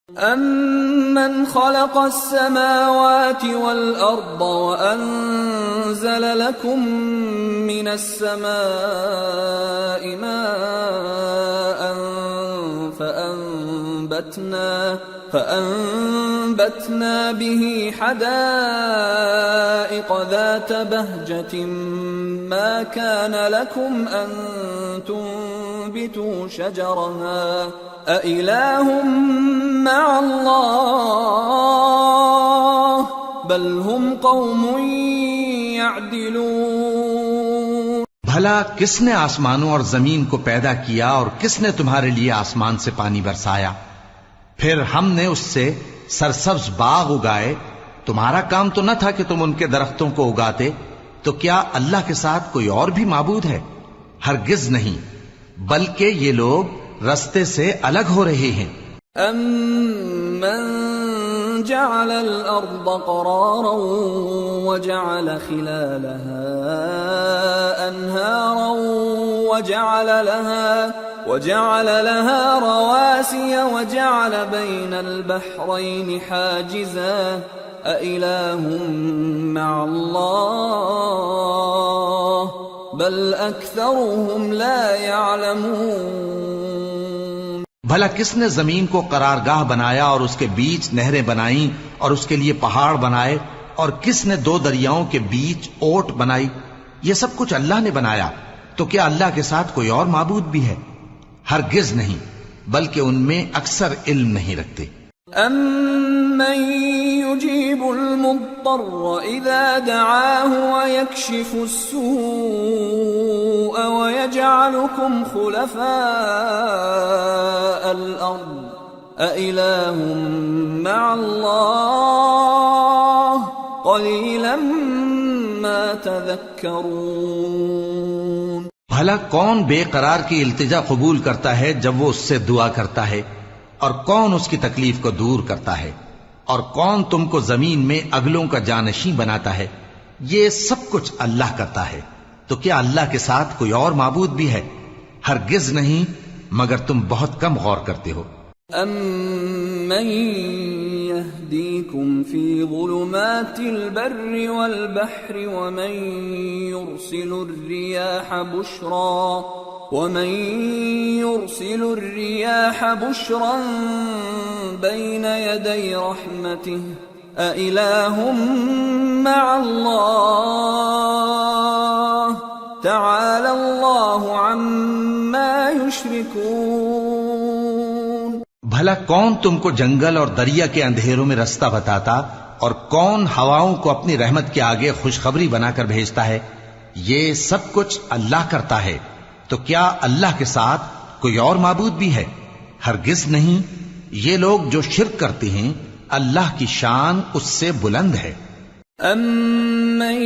أَمَّنْ خَلَقَ السَّمَاوَاتِ وَالْأَرْضَ وَأَنزَلَ لَكُم مِّنَ السَّمَاءِ مَاءً فَأَنبَتْنَا بِهِ حَدَائِقَ ذَاتَ بَهْجَةٍ مَّا كَانَ لَكُمْ أَن تُنبِتُوا شَجَرَهَا أَإِلَٰهٌ مَّعَ اللَّهِ بَلْ هُمْ قَوْمٌ يَعْدِلُونَ۔ بھلا کس نے آسمانوں اور زمین کو پیدا کیا اور کس نے تمہارے لیے آسمان سے پانی برسایا؟ پھر ہم نے اس سے سرسبز باغ اگائے۔ تمہارا کام تو نہ تھا کہ تم ان کے درختوں کو اگاتے؟ تو کیا اللہ کے ساتھ کوئی اور بھی معبود ہے؟ ہرگز نہیں، بلکہ یہ لوگ رستے سے الگ ہو رہے ہیں۔ أَمَّن جَعَلَ الْأَرْضَ قَرَارًا وَجَعَلَ خِلَالَهَا أَنْهَارًا وَجَعَلَ لَهَا رَوَاسِيَ وَجَعَلَ بَيْنَ الْبَحْرَيْنِ حَاجِزًا أَإِلَٰهٌ مَّعَ اللَّهِ بَلْ أَكْثَرُهُمْ لَا يَعْلَمُونَ۔ بھلا کس نے زمین کو قرارگاہ بنایا اور اس کے بیچ نہریں بنائیں اور اس کے لیے پہاڑ بنائے، اور کس نے دو دریاؤں کے بیچ اوٹ بنائی؟ یہ سب کچھ اللہ نے بنایا، تو کیا اللہ کے ساتھ کوئی اور معبود بھی ہے؟ ہرگز نہیں، بلکہ ان میں اکثر علم نہیں رکھتے۔ أَمَّن يُجِيبُ الْمُضْطَرَّ إِذَا دَعَاهُ وَيَكْشِفُ السُّوءَ وَيَجْعَلُكُمْ خُلَفَاءَ الْأَرْضِ أَإِلَٰهٌ مَّعَ اللَّهِ قَلِيلًا مَّا تَذَكَّرُونَ۔ بھلا کون بے قرار کی التجا قبول کرتا ہے جب وہ اس سے دعا کرتا ہے، اور کون اس کی تکلیف کو دور کرتا ہے، اور کون تم کو زمین میں اگلوں کا جانشین بناتا ہے؟ یہ سب کچھ اللہ کرتا ہے، تو کیا اللہ کے ساتھ کوئی اور معبود بھی ہے؟ ہرگز نہیں، مگر تم بہت کم غور کرتے ہو۔ أَمَّن يَهْدِيكُمْ فِي ظُلُمَاتِ الْبَرِّ وَالْبَحْرِ وَمَن يُرْسِلُ الرِّيَاحَ بُشْرًا بَيْنَ يَدَيْ رَحْمَتِهِ أَإِلَٰهٌ مَّعَ اللَّهِ تَعَالَى اللَّهُ عَمَّا يُشْرِكُونَ۔ بھلا کون تم کو جنگل اور دریا کے اندھیروں میں رستہ بتاتا، اور کون ہواؤں کو اپنی رحمت کے آگے خوشخبری بنا کر بھیجتا ہے؟ یہ سب کچھ اللہ کرتا ہے، تو کیا اللہ کے ساتھ کوئی اور معبود بھی ہے؟ ہرگز نہیں، یہ لوگ جو شرک کرتے ہیں اللہ کی شان اس سے بلند ہے۔ أَمَّن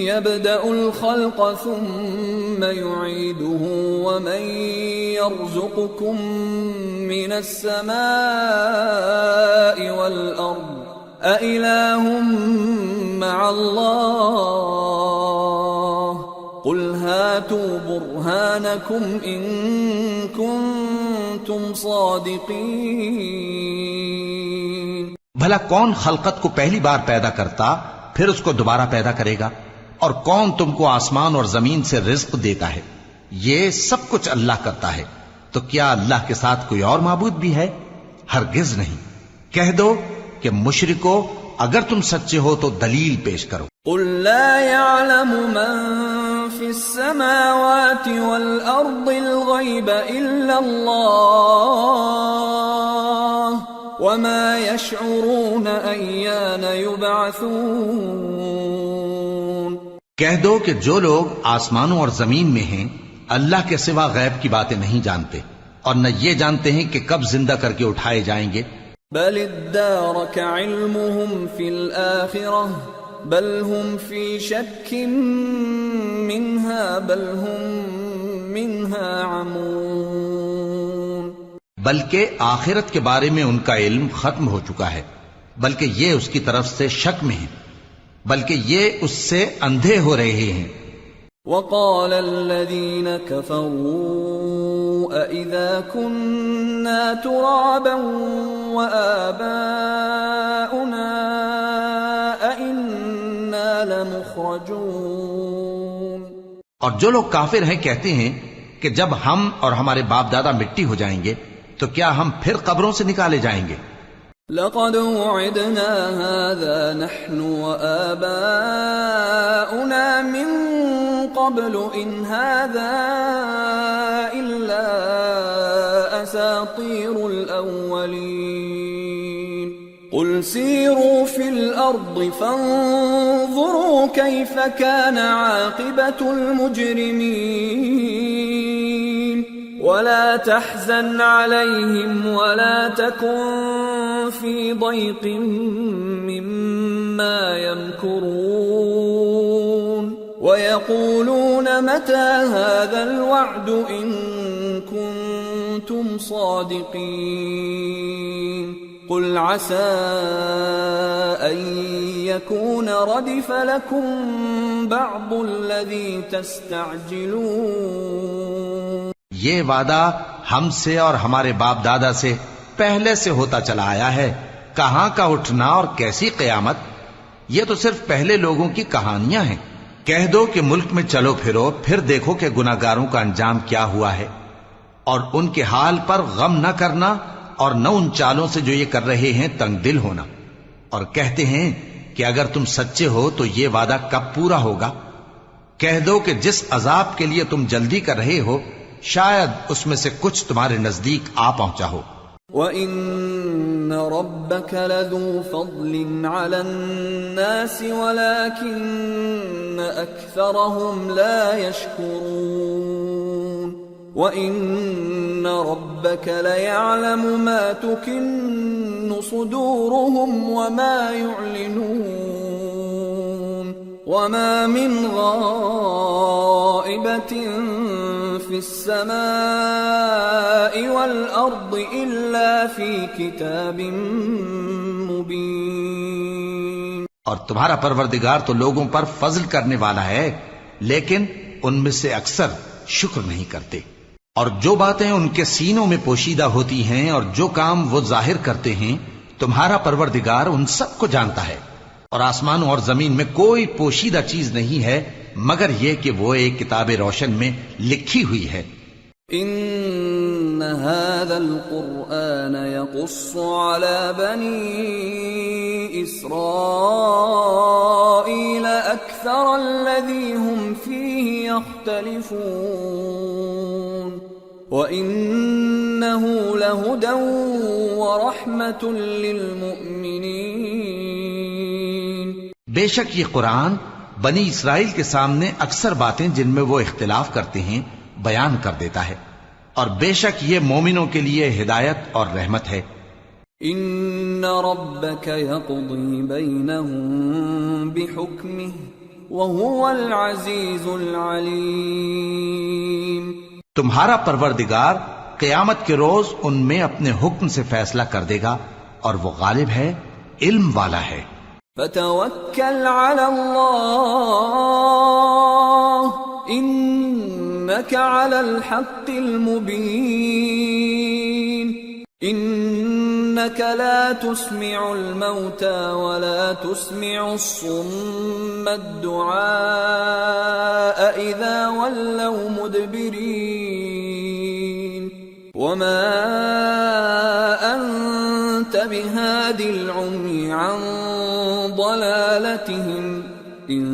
يَبْدَأُ الْخَلْقَ ثُمَّ يُعِيدُهُ وَمَن يَرْزُقُكُم مِّنَ السَّمَاءِ وَالْأَرْضِ أَإِلَٰهٌ مَّعَ اللَّهِ قُلْ هَاتُوا بُرْهَانَكُمْ إِن كُنتُمْ صَادِقِينَ۔ بھلا کون خلقت کو پہلی بار پیدا کرتا پھر اس کو دوبارہ پیدا کرے گا؟ اور کون تم کو آسمان اور زمین سے رزق دیتا ہے؟ یہ سب کچھ اللہ کرتا ہے، تو کیا اللہ کے ساتھ کوئی اور معبود بھی ہے؟ ہرگز نہیں۔ کہہ دو کہ مشرکو، اگر تم سچے ہو تو دلیل پیش کرو۔ قُل لَّا يَعْلَمُ مَن فِي السَّمَاوَاتِ وَالْأَرْضِ الْغَيْبَ إِلَّا اللَّهُ وَمَا يَشْعُرُونَ أَيَّانَ يُبْعَثُونَ۔ کہہ دو کہ جو لوگ آسمانوں اور زمین میں ہیں اللہ کے سوا غیب کی باتیں نہیں جانتے، اور نہ یہ جانتے ہیں کہ کب زندہ کر کے اٹھائے جائیں گے۔ بَلِ ادَّارَكَ عِلْمُهُمْ فِي الْآخِرَةِ بَلْ هُمْ فِي شَكٍّ مِّنْهَا بَلْ هُمْ مِنْهَا عَمُونَ۔ بلکہ آخرت کے بارے میں ان کا علم ختم ہو چکا ہے، بلکہ یہ اس کی طرف سے شک میں ہیں، بلکہ یہ اس سے اندھے ہو رہے ہیں۔ وَقَالَ الَّذِينَ كَفَرُوا أَإِذَا كُنَّا تُرَابًا وَآبَاؤُنَا أَإِنَّا لَمُخْرَجُونَ۔ اور جو لوگ کافر ہیں کہتے ہیں کہ جب ہم اور ہمارے باپ دادا مٹی ہو جائیں گے تو کیا ہم پھر قبروں سے نکالے جائیں گے؟ لَقَدْ وُعِدْنَا هَذَا نَحْنُ وَآبَاؤُنَا مِنْ قَبْلُ إِنْ هَذَا إِلَّا أَسَاطِيرُ الْأَوَّلِينَ قُلْ سِيرُوا فِي الْأَرْضِ فَانظُرُوا كَيْفَ كَانَ عَاقِبَةُ الْمُجْرِمِينَ وَلَا تَحْزَنْ عَلَيْهِمْ وَلَا تَكُنْ فِي ضَيْقٍ مِّمَّا يَمْكُرُونَ وَيَقُولُونَ مَتَى هَذَا الْوَعْدُ إِن كُنتُمْ صَادِقِينَ قُلْ عَسَىٰ أَن يَكُونَ رَدِفَ لَكُمْ بَعْضُ الَّذِي تَسْتَعْجِلُونَ۔ یہ وعدہ ہم سے اور ہمارے باپ دادا سے پہلے سے ہوتا چلا آیا ہے، کہاں کا اٹھنا اور کیسی قیامت، یہ تو صرف پہلے لوگوں کی کہانیاں ہیں۔ کہہ دو کہ ملک میں چلو پھرو، پھر دیکھو کہ گناہگاروں کا انجام کیا ہوا ہے، اور ان کے حال پر غم نہ کرنا اور نہ ان چالوں سے جو یہ کر رہے ہیں تنگ دل ہونا، اور کہتے ہیں کہ اگر تم سچے ہو تو یہ وعدہ کب پورا ہوگا؟ کہہ دو کہ جس عذاب کے لیے تم جلدی کر رہے ہو شاید اس میں سے کچھ تمہارے نزدیک آ پہنچا ہو۔ وَإِنَّ رَبَّكَ لَذُو فَضْلٍ عَلَى النَّاسِ وَلَكِنَّ أَكْثَرَهُمْ لَا يَشْكُرُونَ وَإِنَّ رَبَّكَ لَيَعْلَمُ مَا تُكِنُّ صُدُورُهُمْ وَمَا يُعْلِنُونَ وَمَا مِنْ غَائِبَةٍ فِي السَّمَاءِ وَالْأَرْضِ إِلَّا فِي كِتَابٍ مُبِينٍ۔ اور تمہارا پروردگار تو لوگوں پر فضل کرنے والا ہے، لیکن ان میں سے اکثر شکر نہیں کرتے۔ اور جو باتیں ان کے سینوں میں پوشیدہ ہوتی ہیں اور جو کام وہ ظاہر کرتے ہیں تمہارا پروردگار ان سب کو جانتا ہے۔ اور آسمانوں اور زمین میں کوئی پوشیدہ چیز نہیں ہے مگر یہ کہ وہ ایک کتاب روشن میں لکھی ہوئی ہے۔ ان هذا القرآن يقص على بني اسرائيل اكثر الذي هم فيه يختلفون وانه لهدى ورحمة للمؤمنين۔ بے شک یہ قرآن بنی اسرائیل کے سامنے اکثر باتیں جن میں وہ اختلاف کرتے ہیں بیان کر دیتا ہے، اور بے شک یہ مومنوں کے لیے ہدایت اور رحمت ہے۔ ان ربك يقضي بينهم بحكمه وهو العزيز العليم۔ تمہارا پروردگار قیامت کے روز ان میں اپنے حکم سے فیصلہ کر دے گا اور وہ غالب ہے، علم والا ہے۔ فتوکل علی اللہ انک علی الحق المبین انک لا تسمع الموتى ولا تسمع الصم الدعاء اذا ولوا مدبرین وما انت بهاد العمي عن ضلالتهم ان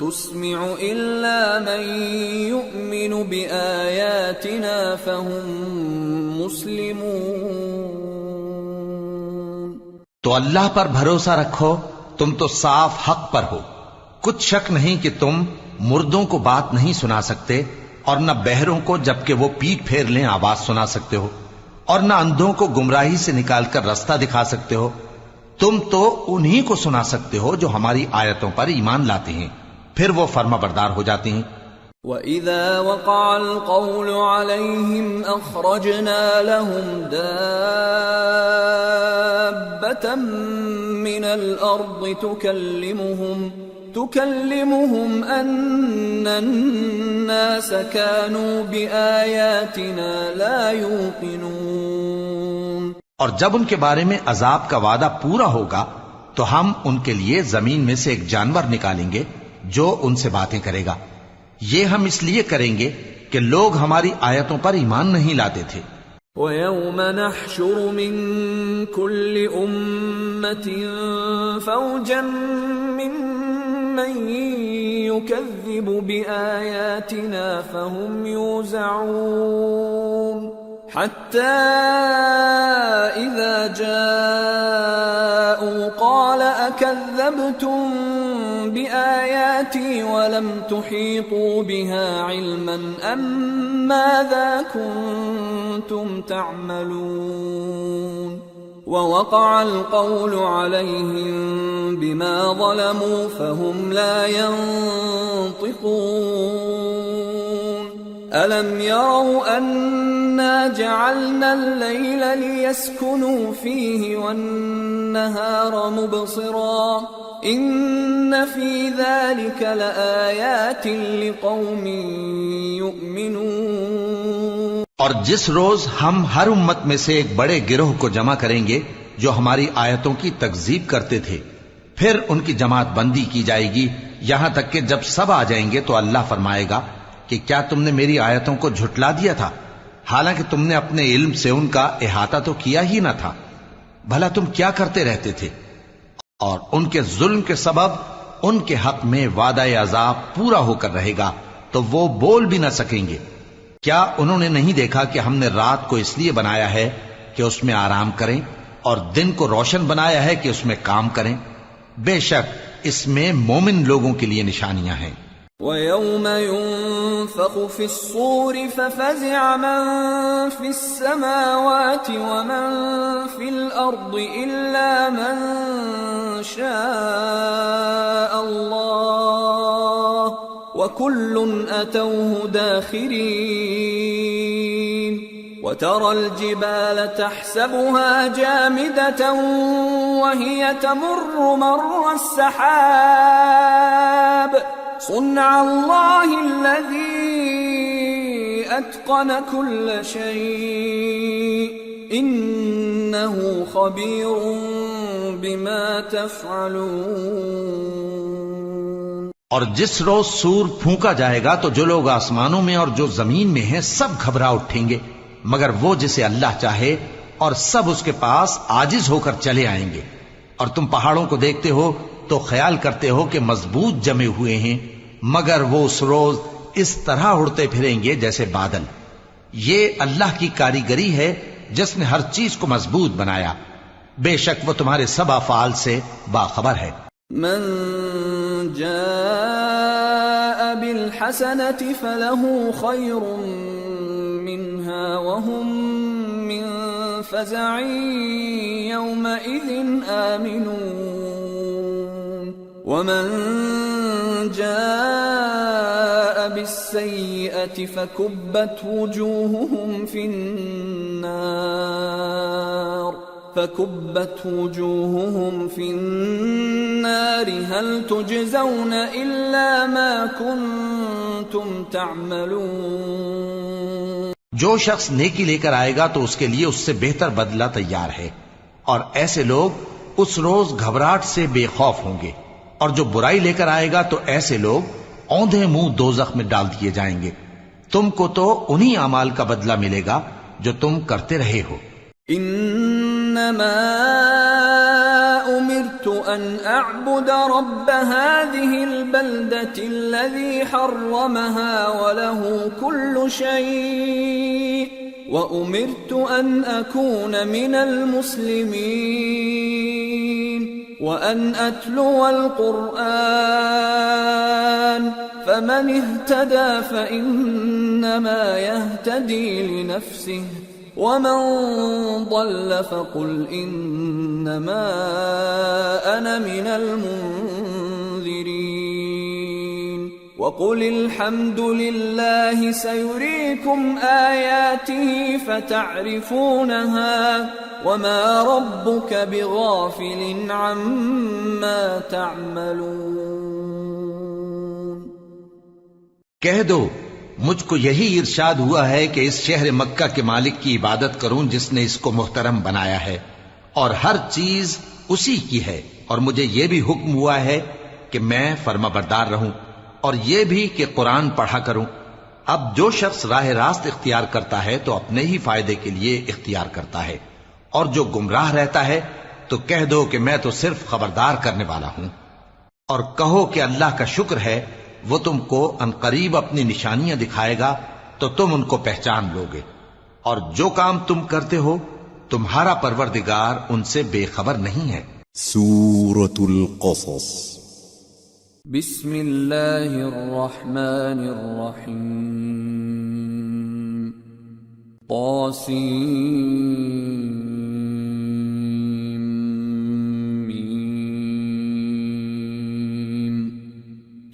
تسمع الا من يؤمن بآياتنا فهم مسلمون۔ تو اللہ پر بھروسہ رکھو، تم تو صاف حق پر ہو۔ کچھ شک نہیں کہ تم مردوں کو بات نہیں سنا سکتے اور نہ بہروں کو جبکہ وہ پیٹ پھیر لیں آواز سنا سکتے ہو، اور نہ اندھوں کو گمراہی سے نکال کر رستہ دکھا سکتے ہو۔ تم تو انہی کو سنا سکتے ہو جو ہماری آیتوں پر ایمان لاتے ہیں، پھر وہ فرما بردار ہو جاتے ہیں۔ وَإِذَا وَقَعَ الْقَوْلُ عَلَيْهِمْ أَخْرَجْنَا لَهُمْ دَابَّةً مِّنَ الْأَرْضِ تكلمهم أن الناس كانوا بآياتنا لا يوقنون۔ اور جب ان کے بارے میں عذاب کا وعدہ پورا ہوگا تو ہم ان کے لیے زمین میں سے ایک جانور نکالیں گے جو ان سے باتیں کرے گا۔ یہ ہم اس لیے کریں گے کہ لوگ ہماری آیتوں پر ایمان نہیں لاتے تھے۔ وَيَوْمَ نَحْشُرُ مِن كُلِّ أُمَّةٍ فَوْجًا مِّمَّن يُكَذِّبُ بِآيَاتِنَا فَهُمْ يُوزَعُونَ حَتَّى إِذَا جَاءُوا قَالَ أَكَذَّبْتُم بِآيَاتِي وَلَمْ تُحِيطُوا بِهَا عِلْمًا أَمْ مَاذَا كُنتُمْ تَعْمَلُونَ وَوَقَعَ الْقَوْلُ عَلَيْهِمْ بِمَا ظَلَمُوا فَهُمْ لَا يَنطِقُونَ أَلَمْ يَرَوْا أَنَّا جَعَلْنَا اللَّيْلَ لِيَسْكُنُوا فِيهِ وَالنَّهَارَ مُبْصِرًا إِنَّ فِي ذَلِكَ لَآيَاتٍ لِقَوْمٍ يُؤْمِنُونَ۔ اور جس روز ہم ہر امت میں سے ایک بڑے گروہ کو جمع کریں گے جو ہماری آیتوں کی تکذیب کرتے تھے، پھر ان کی جماعت بندی کی جائے گی یہاں تک کہ جب سب آ جائیں گے تو اللہ فرمائے گا کہ کیا تم نے میری آیتوں کو جھٹلا دیا تھا، حالانکہ تم نے اپنے علم سے ان کا احاطہ تو کیا ہی نہ تھا، بھلا تم کیا کرتے رہتے تھے؟ اور ان کے ظلم کے سبب ان کے حق میں وعدہ عذاب پورا ہو کر رہے گا تو وہ بول بھی نہ سکیں گے۔ کیا انہوں نے نہیں دیکھا کہ ہم نے رات کو اس لیے بنایا ہے کہ اس میں آرام کریں اور دن کو روشن بنایا ہے کہ اس میں کام کریں؟ بے شک اس میں مومن لوگوں کے لیے نشانیاں ہیں۔ وَيَوْمَ يُنفَخُ فِي الصُّورِ فَفَزِعَ مَن فِي السَّمَاوَاتِ وَمَن فِي الْأَرْضِ إِلَّا مَن شَاءَ اللَّهُ وَكُلٌّ أَتَوْهُ دَاخِرِينَ وَتَرَى الْجِبَالَ تَحْسَبُهَا جَامِدَةً وَهِيَ تَمُرُّ مَرَّ السَّحَابِ صُنْعَ اللَّهِ الَّذِي أَتْقَنَ كُلَّ شَيْءٍ إِنَّهُ خَبِيرٌ بِمَا تَفْعَلُونَ۔ اور جس روز سور پھونکا جائے گا تو جو لوگ آسمانوں میں اور جو زمین میں ہیں سب گھبرا اٹھیں گے مگر وہ جسے اللہ چاہے، اور سب اس کے پاس عاجز ہو کر چلے آئیں گے۔ اور تم پہاڑوں کو دیکھتے ہو تو خیال کرتے ہو کہ مضبوط جمے ہوئے ہیں، مگر وہ اس روز اس طرح اڑتے پھریں گے جیسے بادل۔ یہ اللہ کی کاریگری ہے جس نے ہر چیز کو مضبوط بنایا، بے شک وہ تمہارے سب افعال سے باخبر ہے۔ من جاء بالحسنة فله خير منها وهم من فزع يومئذ آمنون ومن جاء بالسيئة فكبت وجوههم في النار هل تجزون إلا ما كنتم تعملون۔ جو شخص نیکی لے کر آئے گا تو اس کے لیے اس سے بہتر بدلہ تیار ہے، اور ایسے لوگ اس روز گھبراہٹ سے بے خوف ہوں گے، اور جو برائی لے کر آئے گا تو ایسے لوگ اوندھے منہ دوزخ میں ڈال دیے جائیں گے۔ تم کو تو انہی اعمال کا بدلہ ملے گا جو تم کرتے رہے ہو۔ انما امرت ان اعبد رب هذه البلدة الذي حرمها وله كل شيء وامرت ان اكون من المسلمين وان اتلو القرآن فمن اهتدى فانما يهتدي لنفسه ومن ضل فقل انما انا من المنذرين وقل الحمد لله سيريكم آياته فتعرفونها وما ربك بغافل عما تعملون۔ کہہ دو مجھ کو یہی ارشاد ہوا ہے کہ اس شہر مکہ کے مالک کی عبادت کروں جس نے اس کو محترم بنایا ہے اور ہر چیز اسی کی ہے، اور مجھے یہ بھی حکم ہوا ہے کہ میں فرما بردار رہوں اور یہ بھی کہ قرآن پڑھا کروں۔ اب جو شخص راہ راست اختیار کرتا ہے تو اپنے ہی فائدے کے لیے اختیار کرتا ہے، اور جو گمراہ رہتا ہے تو کہہ دو کہ میں تو صرف خبردار کرنے والا ہوں۔ اور کہو کہ اللہ کا شکر ہے وہ تم کو عنقریب اپنی نشانیاں دکھائے گا تو تم ان کو پہچان لوگے، اور جو کام تم کرتے ہو تمہارا پروردگار ان سے بے خبر نہیں ہے۔ سورة القصص بسم اللہ الرحمن الرحیم طاسیم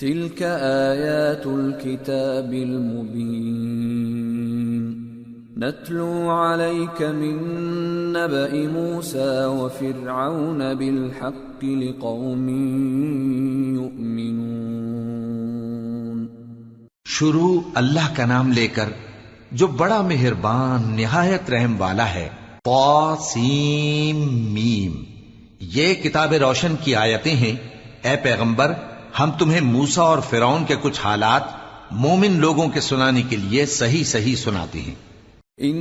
تلك آیات الكتاب المبین نتلو علیک من نبأ موسى وفرعون بالحق لقوم یؤمنون۔ شروع اللہ کا نام لے کر جو بڑا مہربان نہایت رحم والا ہے۔ طاسیم میم، یہ کتاب روشن کی آیتیں ہیں۔ اے پیغمبر، ہم تمہیں موسیٰ اور فرعون کے کچھ حالات مومن لوگوں کے سنانے کے لیے صحیح صحیح سناتے ہیں۔ ان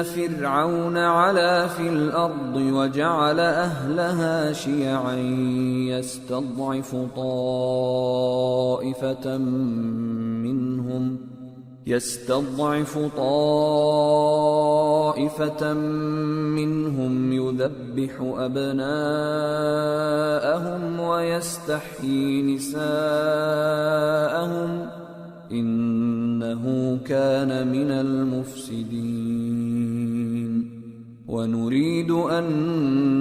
فرعون علا فی الارض وجعل اہلها شیعا يستضعف طائفة منهم يذبح أبناءهم ويستحيي نساءهم إنه كان من المفسدين ونريد أن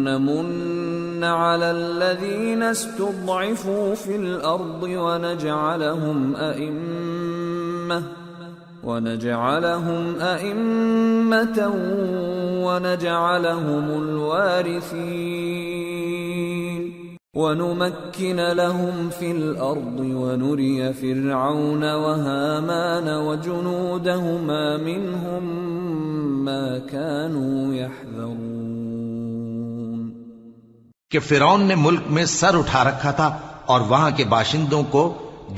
نمن على الذين استضعفوا في الأرض ونجعلهم أئمة ونجعلهم الوارثين ونمكن لهم في الأرض ونري فرعون وهامان وجنودهما منهم ما كانوا يحذرون۔ کہ فرعون نے ملک میں سر اٹھا رکھا تھا اور وہاں کے باشندوں کو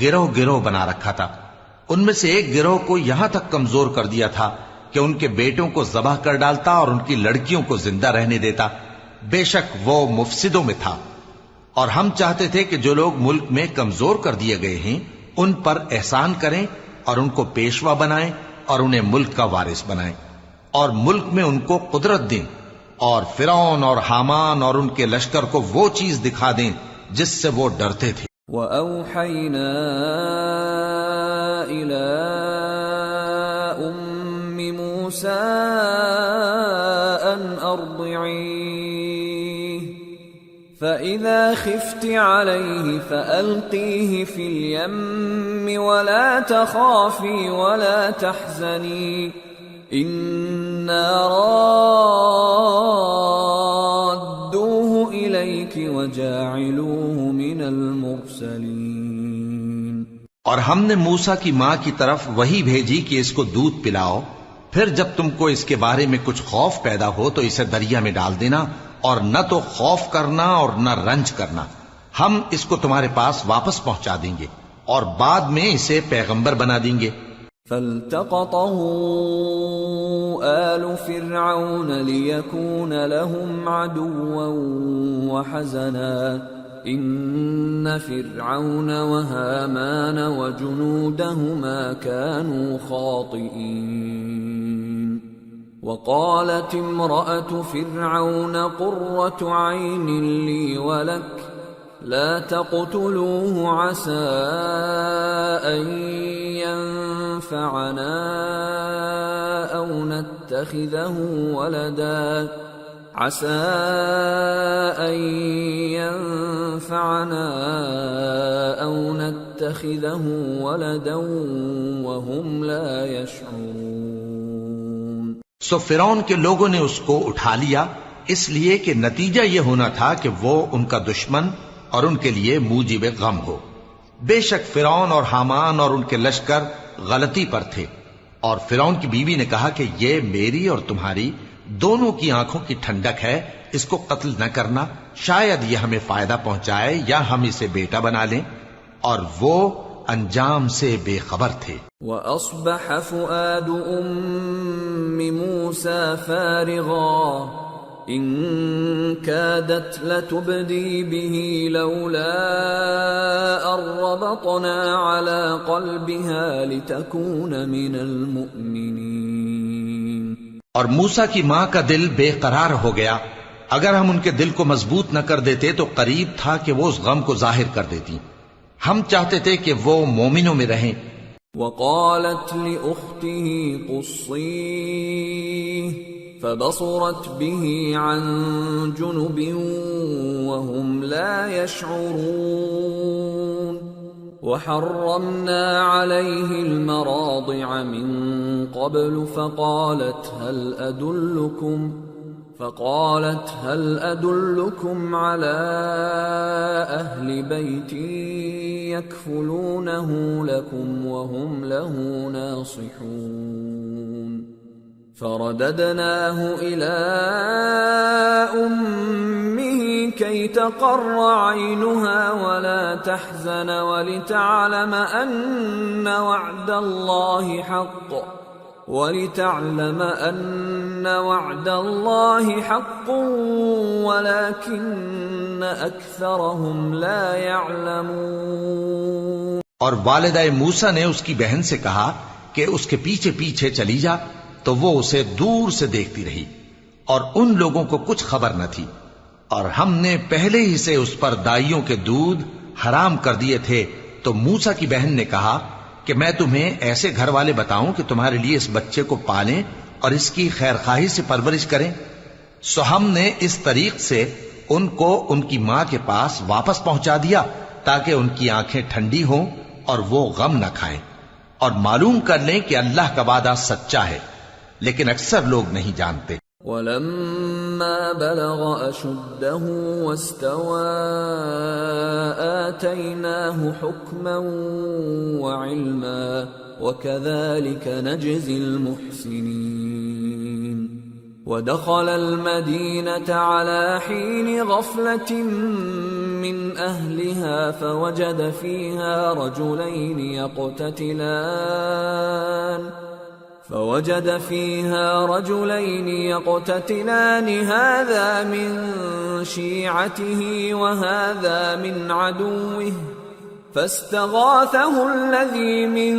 گروہ گروہ بنا رکھا تھا۔ ان میں سے ایک گروہ کو یہاں تک کمزور کر دیا تھا کہ ان کے بیٹوں کو ذبح کر ڈالتا اور ان کی لڑکیوں کو زندہ رہنے دیتا۔ بے شک وہ مفسدوں میں تھا۔ اور ہم چاہتے تھے کہ جو لوگ ملک میں کمزور کر دیے گئے ہیں ان پر احسان کریں اور ان کو پیشوا بنائیں اور انہیں ملک کا وارث بنائیں اور ملک میں ان کو قدرت دیں، اور فرعون اور حامان اور ان کے لشکر کو وہ چیز دکھا دیں جس سے وہ ڈرتے تھے۔ وَأَوْحَيْنَا إِلَىٰ أُمِّ مُوسَىٰ أَنْ أَرْضِعِيهِ فَإِذَا خِفْتِ عَلَيْهِ فَأَلْقِيهِ فِي الْيَمِّ وَلَا تَخَافِي وَلَا تَحْزَنِي إِنَّا رَادُّوهُ إِلَيْكِ وَجَاعِلُوهُ مِنَ الْمُرْسَلِينَ۔ اور ہم نے موسیٰ کی ماں کی طرف وہی بھیجی کہ اس کو دودھ پلاؤ، پھر جب تم کو اس کے بارے میں کچھ خوف پیدا ہو تو اسے دریا میں ڈال دینا، اور نہ تو خوف کرنا اور نہ رنج کرنا، ہم اس کو تمہارے پاس واپس پہنچا دیں گے اور بعد میں اسے پیغمبر بنا دیں گے۔ فالتقطه آل فرعون ليكون لهم عدوا وحزنا إن فرعون وهامان وجنودهما كانوا خاطئين وقالت امرأة فرعون قرة عين لي ولك لا تقتلوه عسى أن ينفعنا أو نتخذه ولدا عسى أن ينفعنا أو نتخذه ولدا وهم لا يشعرون۔ سو فرعون کے لوگوں نے اس کو اٹھا لیا، اس لیے کہ نتیجہ یہ ہونا تھا کہ وہ ان کا دشمن اور ان کے لیے موجب غم ہو۔ بے شک فرعون اور حامان اور ان کے لشکر غلطی پر تھے، اور فرعون کی بیوی نے کہا کہ یہ میری اور تمہاری دونوں کی آنکھوں کی ٹھنڈک ہے، اس کو قتل نہ کرنا، شاید یہ ہمیں فائدہ پہنچائے یا ہم اسے بیٹا بنا لیں، اور وہ انجام سے بے خبر تھے۔ وَأَصْبَحَ فُؤَادُ أُمِّ مُوسَى فَارِغًا إِن كَادَتْ لَتُبْدِي بِهِ لَوْلَا أَن رَّبَطْنَا عَلَى قَلْبِهَا لِتَكُونَ مِنَ الْمُؤْمِنِينَ۔ اور موسیٰ کی ماں کا دل بے قرار ہو گیا، اگر ہم ان کے دل کو مضبوط نہ کر دیتے تو قریب تھا کہ وہ اس غم کو ظاہر کر دیتی، ہم چاہتے تھے کہ وہ مومنوں میں رہیں۔ وقالت لأخته قصيه فبصرت به عن جنب وهم لا يشعرون وحرمنا عليه المراضع من قبل فقالت هل أدلكم على أهل بيت يكفلونه لكم وهم له ناصحون فرددناه إلى أمه كي تقر عينها ولا تحزن ولتعلم أن وعد الله حق ولكن أكثرهم لا يعلمون۔ اور والدہ موسیٰ نے اس کی بہن سے کہا کہ اس کے پیچھے پیچھے چلی جا، تو وہ اسے دور سے دیکھتی رہی، اور ان لوگوں کو کچھ خبر نہ تھی، اور ہم نے پہلے ہی سے اس پر دائیوں کے دودھ حرام کر دیے تھے۔ تو موسیٰ کی بہن نے کہا کہ میں تمہیں ایسے گھر والے بتاؤں کہ تمہارے لیے اس بچے کو پالیں اور اس کی خیر خواہی سے پرورش کریں۔ سو ہم نے اس طریق سے ان کو ان کی ماں کے پاس واپس پہنچا دیا تاکہ ان کی آنکھیں ٹھنڈی ہوں اور وہ غم نہ کھائیں، اور معلوم کر لیں کہ اللہ کا وعدہ سچا ہے، لیکن اکثر لوگ نہیں جانتے۔ وَلَمَّا بَلَغَ أَشُدَّهُ وَاسْتَوَى آتَيْنَاهُ حُكْمًا وَعِلْمًا وَكَذَلِكَ نَجْزِي الْمُحْسِنِينَ۔ وَدَخَلَ الْمَدِينَةَ عَلَى حِينِ غَفْلَةٍ مِّنْ أَهْلِهَا فَوَجَدَ فِيهَا رجلين يقتتلان هذا من شيعته وهذا من عدوه فاستغاثه الذي من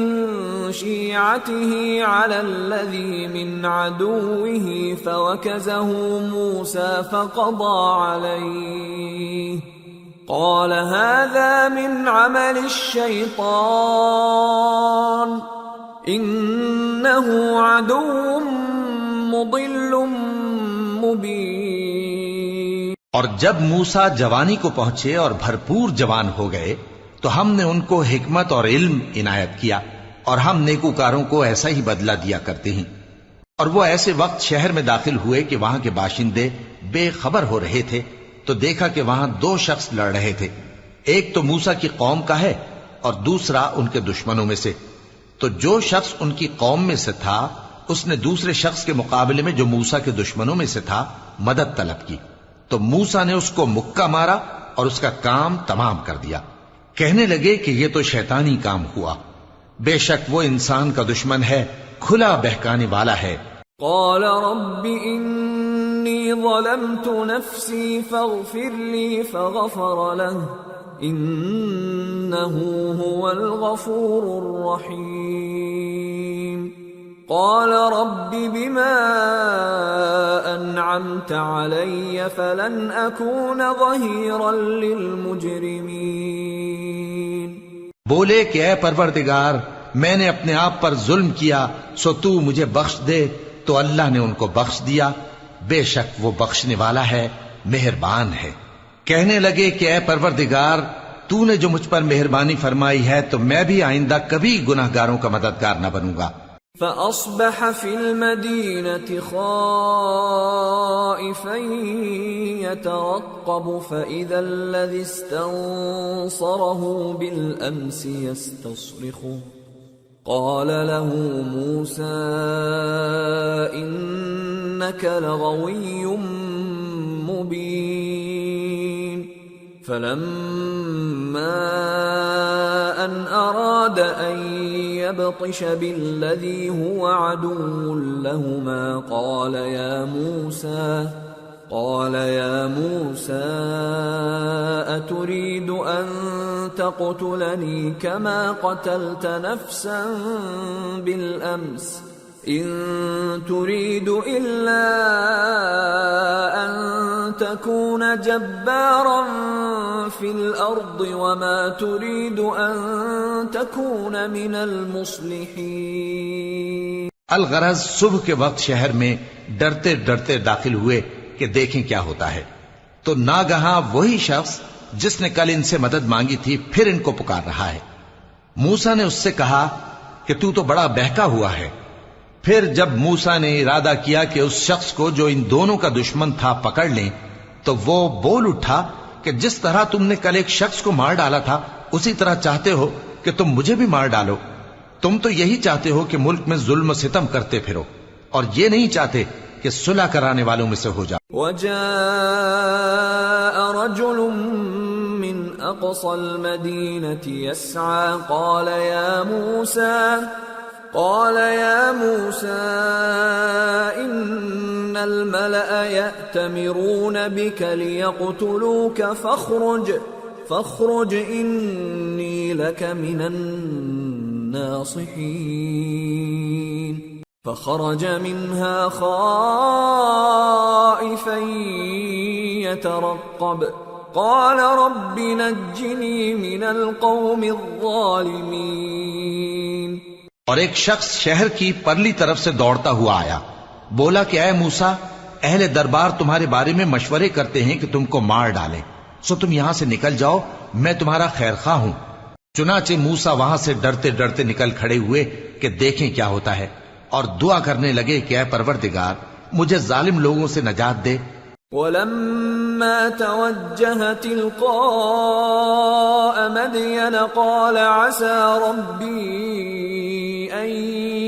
شيعته على الذي من عدوه فوكزه موسى فقضى عليه قال هذا من عمل الشيطان انه عدو مضل مبین۔ اور جب موسیٰ جوانی کو پہنچے اور بھرپور جوان ہو گئے تو ہم نے ان کو حکمت اور علم عنایت کیا، اور ہم نیکوکاروں کو ایسا ہی بدلہ دیا کرتے ہیں۔ اور وہ ایسے وقت شہر میں داخل ہوئے کہ وہاں کے باشندے بے خبر ہو رہے تھے، تو دیکھا کہ وہاں دو شخص لڑ رہے تھے، ایک تو موسیٰ کی قوم کا ہے اور دوسرا ان کے دشمنوں میں سے۔ تو جو شخص ان کی قوم میں سے تھا اس نے دوسرے شخص کے مقابلے میں جو موسیٰ کے دشمنوں میں سے تھا مدد طلب کی، تو موسیٰ نے اس کو مکہ مارا اور اس کا کام تمام کر دیا۔ کہنے لگے کہ یہ تو شیطانی کام ہوا، بے شک وہ انسان کا دشمن ہے، کھلا بہکانے والا ہے۔ قال رب انی ظلمت نفسی فاغفر لی فغفر له انه هو الغفور الرحیم۔ قال رب بما انعمت علی فلن اکون ظہیرا للمجرمین۔ بولے کہ اے پروردگار میں نے اپنے آپ پر ظلم کیا، سو تو مجھے بخش دے، تو اللہ نے ان کو بخش دیا، بے شک وہ بخشنے والا ہے، مہربان ہے۔ کہنے لگے کہ اے پروردگار تو نے جو مجھ پر مہربانی فرمائی ہے تو میں بھی آئندہ کبھی گناہگاروں کا مددگار نہ بنوں گا۔ فأصبح في المدينة خائفا يترقب فإذا الذي استنصره بالأمس يستصرخه قال له موسى إنك لغوي مبين فلما أن أراد أن يبطش بالذي هو عدو لهما قال يا موسى أتريد أن تقتلني كما قتلت نفسا بالأمس إن تريد إلا أن تكون جبارا في الأرض وما تريد أن تكون من المصلحين. الغرض صبح کے وقت شہر میں ڈرتے ڈرتے داخل ہوئے کہ دیکھیں کیا ہوتا ہے، تو ناگہاں وہی شخص جس نے کل ان سے مدد مانگی تھی پھر ان کو پکار رہا ہے۔ موسیٰ نے اس سے کہا کہ تو بڑا بہکا ہوا ہے۔ پھر جب موسیٰ نے ارادہ کیا کہ اس شخص کو جو ان دونوں کا دشمن تھا پکڑ لیں، تو وہ بول اٹھا کہ جس طرح تم نے کل ایک شخص کو مار ڈالا تھا اسی طرح چاہتے ہو کہ تم مجھے بھی مار ڈالو۔ تم تو یہی چاہتے ہو کہ ملک میں ظلم و ستم کرتے پھرو، اور یہ نہیں چاہتے کہ صلح کرانے والوں میں سے ہو جاؤ۔ وجاء رجل من أقصى المدينة يسعى قال يا موسى إن الملأ يأتمرون بك ليقتلوك فاخرج إني لك من الناصحين فخرج منها خائفا يترقب قال رب نجني من القوم الظالمين. اور ایک شخص شہر کی پرلی طرف سے دوڑتا ہوا آیا، بولا کہ اے موسیٰ، اہل دربار تمہارے بارے میں مشورے کرتے ہیں کہ تم کو مار ڈالیں، سو تم یہاں سے نکل جاؤ، میں تمہارا خیر خواہ ہوں۔ چنانچہ موسیٰ وہاں سے ڈرتے ڈرتے نکل کھڑے ہوئے کہ دیکھیں کیا ہوتا ہے، اور دعا کرنے لگے کہ اے پروردگار مجھے ظالم لوگوں سے نجات دے۔ ولما توجه تلقاء مدين قال عسى ربي أن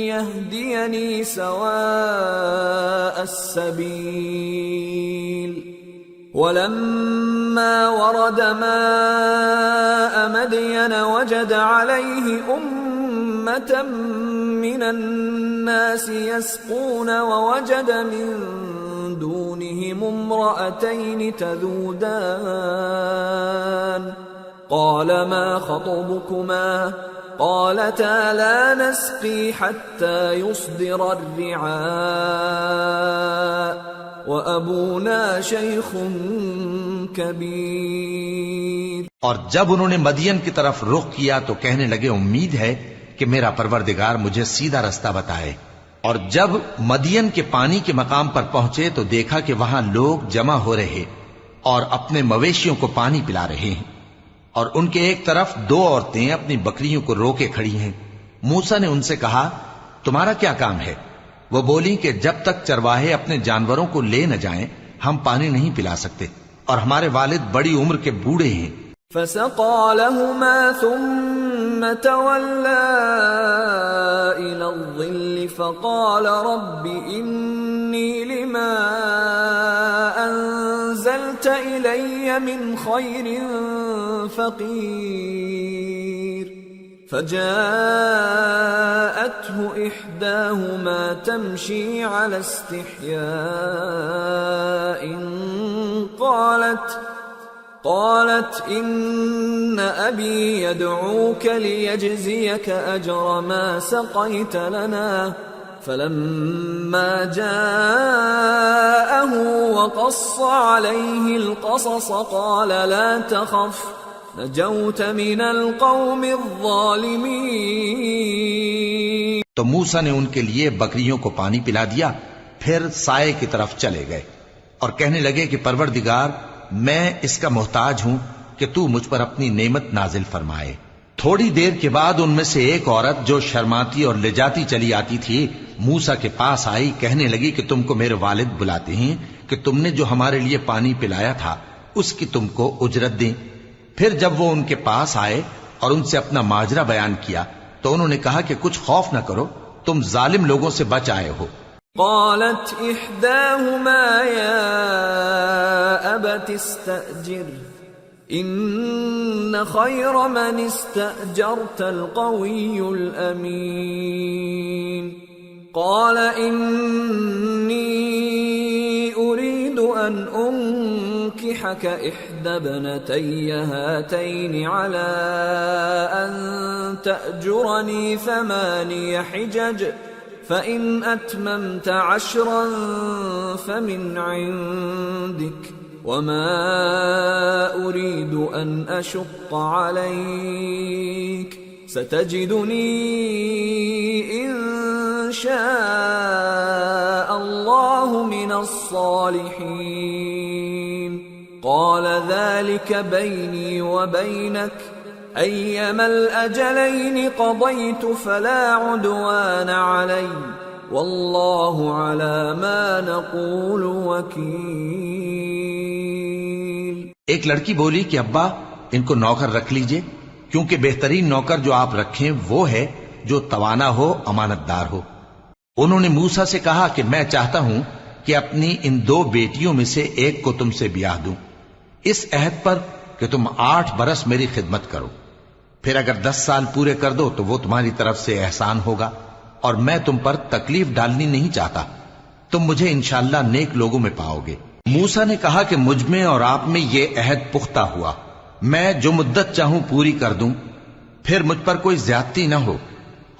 يهديني سواء السبيل ولما ورد ماء مدين وجد عليه أمة من الناس يسقون ووجد من دونهم امرأتين تذودان قال ما خطبكما قالتا لا نسقي حتى يصدر الرعاء وأبونا شيخ كبير. اور جب انہوں نے مدین کی طرف رخ کیا تو کہنے لگے امید ہے کہ میرا پروردگار مجھے سیدھا رستہ بتائے۔ اور جب مدین کے پانی کے مقام پر پہنچے تو دیکھا کہ وہاں لوگ جمع ہو رہے اور اپنے مویشیوں کو پانی پلا رہے ہیں، اور ان کے ایک طرف دو عورتیں اپنی بکریوں کو روکے کھڑی ہیں۔ موسیٰ نے ان سے کہا تمہارا کیا کام ہے؟ وہ بولی کہ جب تک چرواہے اپنے جانوروں کو لے نہ جائیں ہم پانی نہیں پلا سکتے، اور ہمارے والد بڑی عمر کے بوڑھے ہیں۔ فسقى لهما ثم تولى إلى الظل فقال رب إني لما أنزلت إلي من خير فقير. فجاءته إحداهما تمشي على استحياء قالت إن أبي يدعوك ليجزيك أجر ما سقيت لنا. فلما جاءه وقص عليه القصص قال لا تخف نجوت من القوم الظالمين. تو موسیٰ نے ان کے لیے بکریوں کو پانی پلا دیا، پھر سائے کی طرف چلے گئے اور کہنے لگے کہ پروردگار میں اس کا محتاج ہوں کہ تو مجھ پر اپنی نعمت نازل فرمائے۔ تھوڑی دیر کے بعد ان میں سے ایک عورت جو شرماتی اور لجاتی چلی آتی تھی موسیٰ کے پاس آئی، کہنے لگی کہ تم کو میرے والد بلاتے ہیں کہ تم نے جو ہمارے لیے پانی پلایا تھا اس کی تم کو اجرت دیں۔ پھر جب وہ ان کے پاس آئے اور ان سے اپنا ماجرا بیان کیا تو انہوں نے کہا کہ کچھ خوف نہ کرو، تم ظالم لوگوں سے بچ آئے ہو۔ قالت إحداهما يا أبت استأجر إن خير من استأجرت القوي الأمين قال إني أريد أن أنكحك إحدى ابنتي هاتين على أن تأجرني 8 حجج فإن أتممت 10 فمن عندك وما أريد أن أشق عليك ستجدني إن شاء الله من الصالحين قال ذلك بيني وبينك أيما الأجلين قضيت فلا عدوان علي والله على ما نقول وكيل۔ ایک لڑکی بولی کہ ابا ان کو نوکر رکھ لیجئے، کیونکہ بہترین نوکر جو آپ رکھیں وہ ہے جو توانا ہو، امانت دار ہو۔ انہوں نے موسیٰ سے کہا کہ میں چاہتا ہوں کہ اپنی ان 2 بیٹیوں میں سے ایک کو تم سے بیاہ دوں، اس عہد پر کہ تم 8 برس میری خدمت کرو، پھر اگر 10 سال پورے کر دو تو وہ تمہاری طرف سے احسان ہوگا، اور میں تم پر تکلیف ڈالنی نہیں چاہتا، تم مجھے انشاءاللہ نیک لوگوں میں پاؤ گے۔ موسیٰ نے کہا کہ مجھ میں اور آپ میں یہ عہد پختہ ہوا، میں جو مدت چاہوں پوری کر دوں، پھر مجھ پر کوئی زیادتی نہ ہو،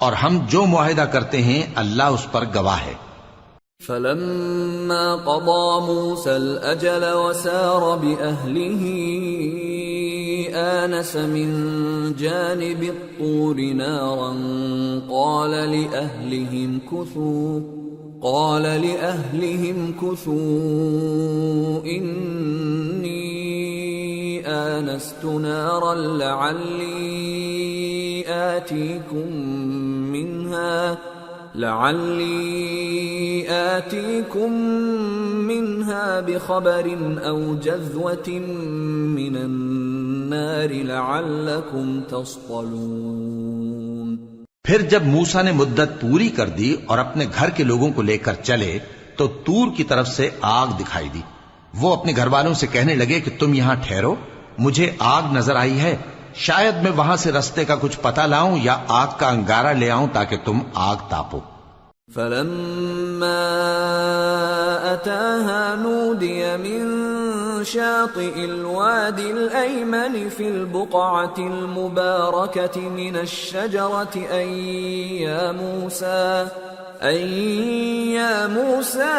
اور ہم جو معاہدہ کرتے ہیں اللہ اس پر گواہ ہے۔ فلما قضى موسى الأجل وسار بأهله آنس من جانب الطور نارا قال لأهلهم كثوا إني آنست نارا لعلي آتيكم منها بخبر أو جذوة من النار لعلكم تصطلون۔ پھر جب موسیٰ نے مدت پوری کر دی اور اپنے گھر کے لوگوں کو لے کر چلے تو تور کی طرف سے آگ دکھائی دی۔ وہ اپنے گھر والوں سے کہنے لگے کہ تم یہاں ٹھہرو، مجھے آگ نظر آئی ہے، شاید میں وہاں سے رستے کا کچھ پتہ لاؤں یا آگ کا انگارہ لے آؤں تاکہ تم آگ تاپو۔ فلما أتاها نودي من شاطئ الوادي الأيمن في البقعة المباركة من الشجرة أن يا موسى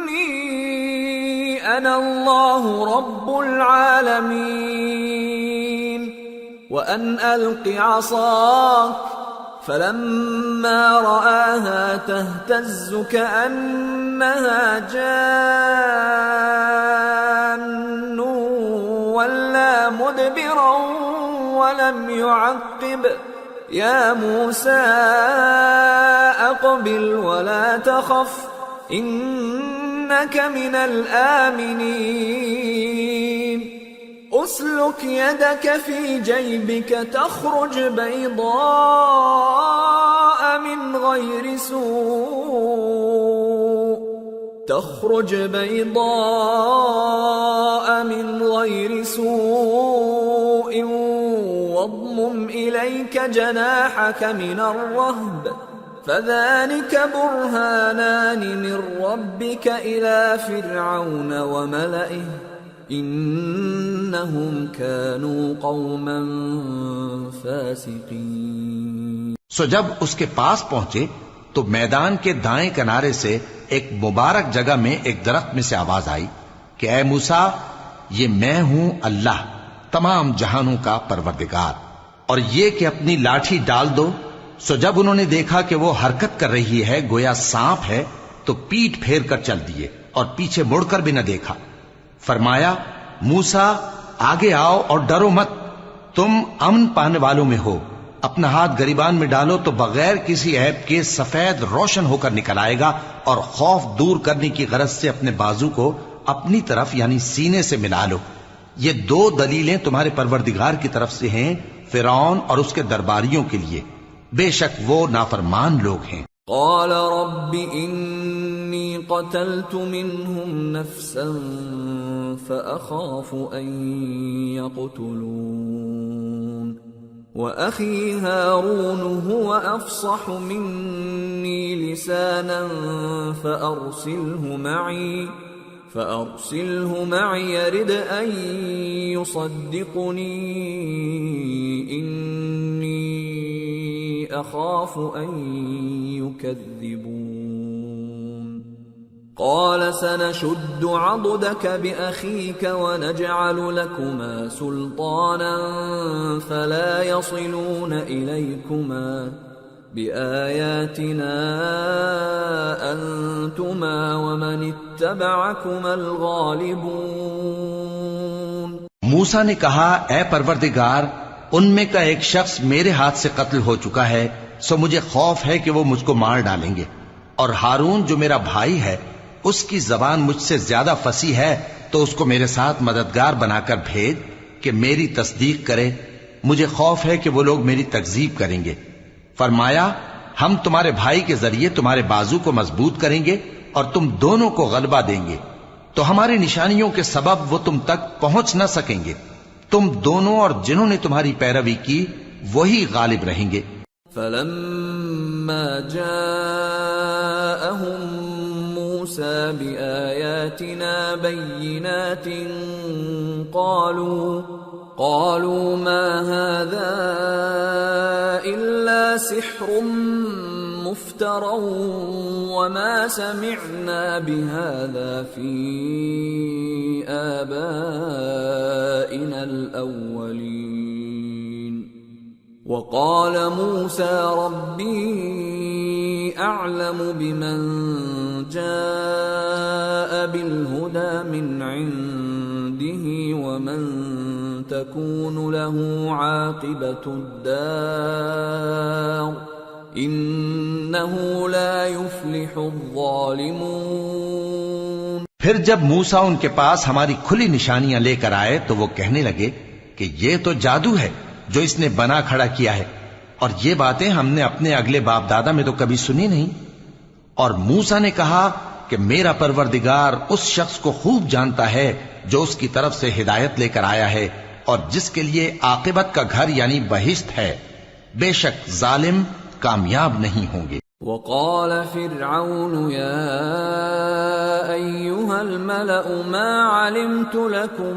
إني أنا الله رب العالمين وأن ألق عصاك فلما رآها تهتز كأنها جان ولا مدبرا ولم يعقب يا موسى أقبل ولا تخف إنك من الآمنين أسلك يدك في جيبك تخرج بيضاء من غير سوء واضمم إليك جناحك من الرهب فذلك برهانان من ربك إلى فرعون وملئه انہم كانوا قوما فاسقین۔ سو جب اس کے پاس پہنچے تو میدان کے دائیں کنارے سے ایک مبارک جگہ میں ایک درخت میں سے آواز آئی کہ اے موسیٰ، یہ میں ہوں اللہ تمام جہانوں کا پروردگار، اور یہ کہ اپنی لاٹھی ڈال دو۔ سو جب انہوں نے دیکھا کہ وہ حرکت کر رہی ہے گویا سانپ ہے تو پیٹ پھیر کر چل دیے اور پیچھے مڑ کر بھی نہ دیکھا۔ فرمایا موسیٰ آگے آؤ اور ڈرو مت، تم امن پانے والوں میں ہو، اپنا ہاتھ گریبان میں ڈالو تو بغیر کسی عیب کے سفید روشن ہو کر نکل آئے گا، اور خوف دور کرنے کی غرض سے اپنے بازو کو اپنی طرف یعنی سینے سے ملا لو۔ یہ دو دلیلیں تمہارے پروردگار کی طرف سے ہیں فرعون اور اس کے درباریوں کے لیے، بے شک وہ نافرمان لوگ ہیں۔ قال رب انی قتلت منهم نفسا فأخاف ان يقتلون وأخي هارون هو أفصح مني لسانا فأرسله معي يرد أن يصدقني إني أخاف أن يكذبون قال سنشد عضدك بأخيك ونجعل لكما سلطانا فلا يصلون إليكما بآياتنا أنتما ومن اتبعكما الغالبون۔ موسیٰ نے کہا اے پروردگار، ان میں کا ایک شخص میرے ہاتھ سے قتل ہو چکا ہے، سو مجھے خوف ہے کہ وہ مجھ کو مار ڈالیں گے، اور ہارون جو میرا بھائی ہے اس کی زبان مجھ سے زیادہ فصیح ہے، تو اس کو میرے ساتھ مددگار بنا کر بھیج کہ میری تصدیق کرے، مجھے خوف ہے کہ وہ لوگ میری تکذیب کریں گے۔ فرمایا ہم تمہارے بھائی کے ذریعے تمہارے بازو کو مضبوط کریں گے اور تم دونوں کو غلبہ دیں گے، تو ہماری نشانیوں کے سبب وہ تم تک پہنچ نہ سکیں گے، تم دونوں اور جنہوں نے تمہاری پیروی کی وہی غالب رہیں گے۔ فلما جاءهم موسى بآياتنا بينات قالوا ما هذا إلا سحر مفترى وما سمعنا بهذا في آبائنا الأولين وقال موسى ربي أعلم بمن جاء بالهدى من عنده ومن تكون له عاقبة الدار إنه لا يفلح الظالمون۔ پھر جب موسیٰ ان کے پاس ہماری کھلی نشانیاں لے کر آئے تو وہ کہنے لگے کہ یہ تو جادو ہے جو اس نے بنا کھڑا کیا ہے، اور یہ باتیں ہم نے اپنے اگلے باپ دادا میں تو کبھی سنی نہیں۔ اور موسیٰ نے کہا کہ میرا پروردگار اس شخص کو خوب جانتا ہے جو اس کی طرف سے ہدایت لے کر آیا ہے اور جس کے لیے عاقبت کا گھر یعنی بہشت ہے، بے شک ظالم کامیاب نہیں ہوں گے۔ وقال فرعون يا أيها الملأ ما علمت لكم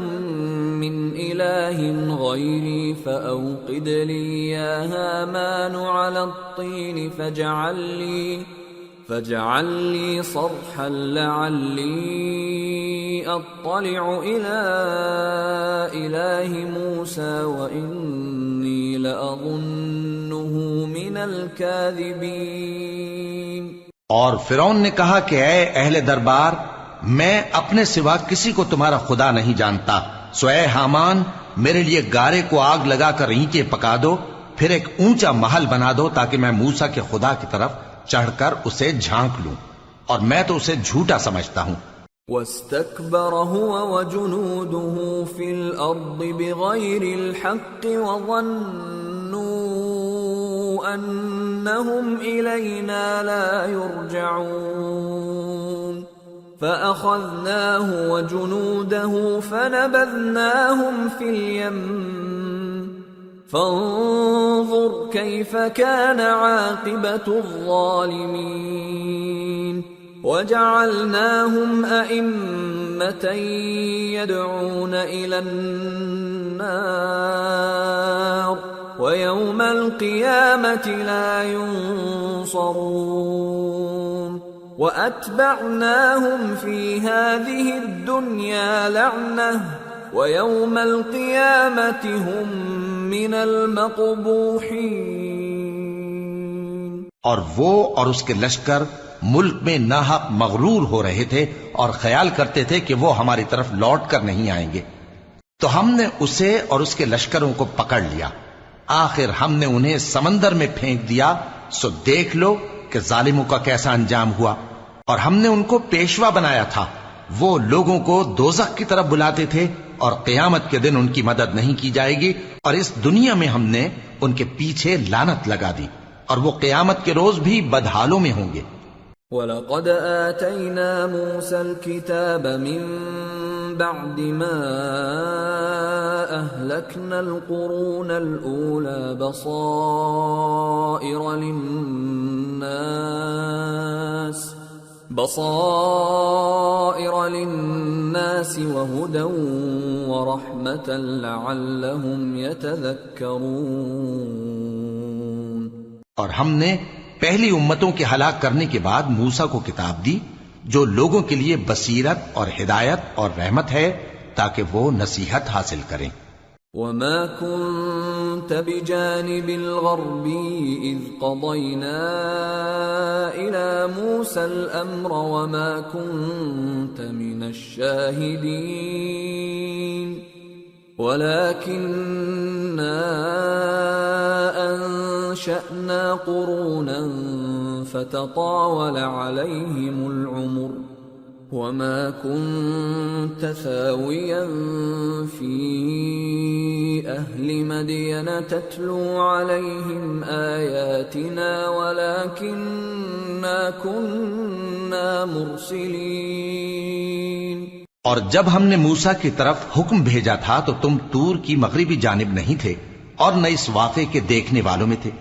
من إله غيري فأوقد لي يا هامان على الطين فاجعل لي صرحا لعلي أطلع إلى إله موسى وإني لأظنه من الكاذبين۔ اور فرعون نے کہا کہ اے اہل دربار، میں اپنے سوا کسی کو تمہارا خدا نہیں جانتا، سو اے حامان میرے لیے گارے کو آگ لگا کر اینٹیں پکا دو، پھر ایک اونچا محل بنا دو تاکہ میں موسیٰ کے خدا کی طرف چڑھ کر اسے جھانک لوں، اور میں تو اسے جھوٹا سمجھتا ہوں۔ واستكبر هو وجنوده في الأرض بغير الحق وظنوا أنهم إلينا لا يرجعون فأخذناه وجنوده فنبذناهم في اليم فانظر كيف كان عاقبة الظالمين وجعلناهم أئمة يدعون إلى النار ويوم القيامة لا ينصرون وأتبعناهم في هذه الدنيا لعنة ويوم القيامة هم من المقبوحين۔ اور وہ اور اس کے لشکر ملک میں ناحق مغرور ہو رہے تھے اور خیال کرتے تھے کہ وہ ہماری طرف لوٹ کر نہیں آئیں گے، تو ہم نے اسے اور اس کے لشکروں کو پکڑ لیا، آخر ہم نے انہیں سمندر میں پھینک دیا، سو دیکھ لو کہ ظالموں کا کیسا انجام ہوا۔ اور ہم نے ان کو پیشوا بنایا تھا، وہ لوگوں کو دوزخ کی طرف بلاتے تھے، اور قیامت کے دن ان کی مدد نہیں کی جائے گی، اور اس دنیا میں ہم نے ان کے پیچھے لعنت لگا دی، اور وہ قیامت کے روز بھی بدحالوں میں ہوں گے۔ وَلَقَدْ آتَيْنَا مُوسَى الْكِتَابَ مِن بَعْدِ مَا أَهْلَكْنَا الْقُرُونَ الْأُولَى بَصَائِرَ لِلنَّاسِ وَهُدًى وَرَحْمَةً لَعَلَّهُمْ يَتَذَكَّرُونَ۔ اور ہم نے پہلی امتوں کے ہلاک کرنے کے بعد موسیٰ کو کتاب دی جو لوگوں کے لیے بصیرت اور ہدایت اور رحمت ہے تاکہ وہ نصیحت حاصل کریں۔ وَمَا كُنْتَ بِجَانِبِ الْغَرْبِيِّ إِذْ قَضَيْنَا إِلَى مُوسَى الْأَمْرَ وَمَا كُنْتَ مِنَ الشَّاهِدِينَ وَلَكِنَّا أَنشَأْنَا قُرُونًا فَتَطَاوَلَ عَلَيْهِمُ الْعُمُرُ وَمَا كُنْتَ ثَاوِيًا فِي أَهْلِ مَدْيَنَ تَتْلُو عَلَيْهِمْ آيَاتِنَا وَلَكِنَّا كُنَّا مُرْسِلِينَ۔ اور جب ہم نے موسیٰ کی طرف حکم بھیجا تھا تو تم طور کی مغربی جانب نہیں تھے اور نہ اس واقعے کے دیکھنے والوں میں تھے،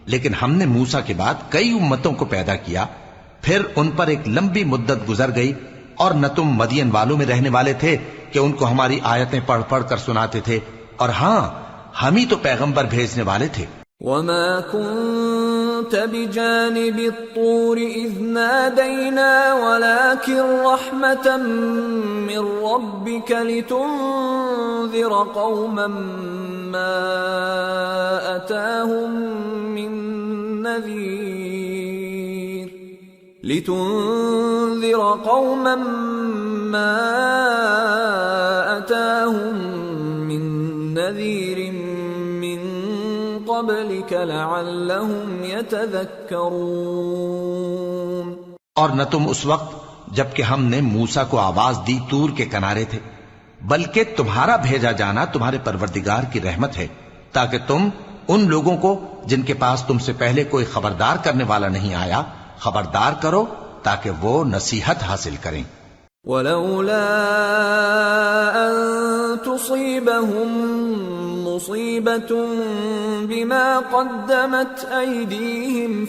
لیکن ہم نے موسیٰ کے بعد کئی امتوں کو پیدا کیا، پھر ان پر ایک لمبی مدت گزر گئی، اور نہ تم مدین والوں میں رہنے والے تھے کہ ان کو ہماری آیتیں پڑھ پڑھ کر سناتے تھے، اور ہاں ہم ہی تو پیغمبر بھیجنے والے تھے۔ وَمَا كُنْتَ بِجَانِبِ الطُّورِ إِذْ نَادَيْنَا وَلَكِنْ رَحْمَةً مِّن رَّبِّكَ لِتُنذِرَ قَوْمًا مَّا أَتَاهُم مِّن نَّذِيرٍ مِّن قَبْلِكَ لَعَلَّهُمْ يَتَذَكَّرُونَ۔ اور نہ تم اس وقت جبکہ ہم نے موسیٰ کو آواز دی طور کے کنارے تھے، بلکہ تمہارا بھیجا جانا تمہارے پروردگار کی رحمت ہے تاکہ تم ان لوگوں کو جن کے پاس تم سے پہلے کوئی خبردار کرنے والا نہیں آیا خبردار کرو تاکہ وہ نصیحت حاصل کریں۔ وَلَوْلَا أَن تُصِيبَهُم مُّصِيبَةٌ بِمَا قَدَّمَتْ أَيْدِيهِمْ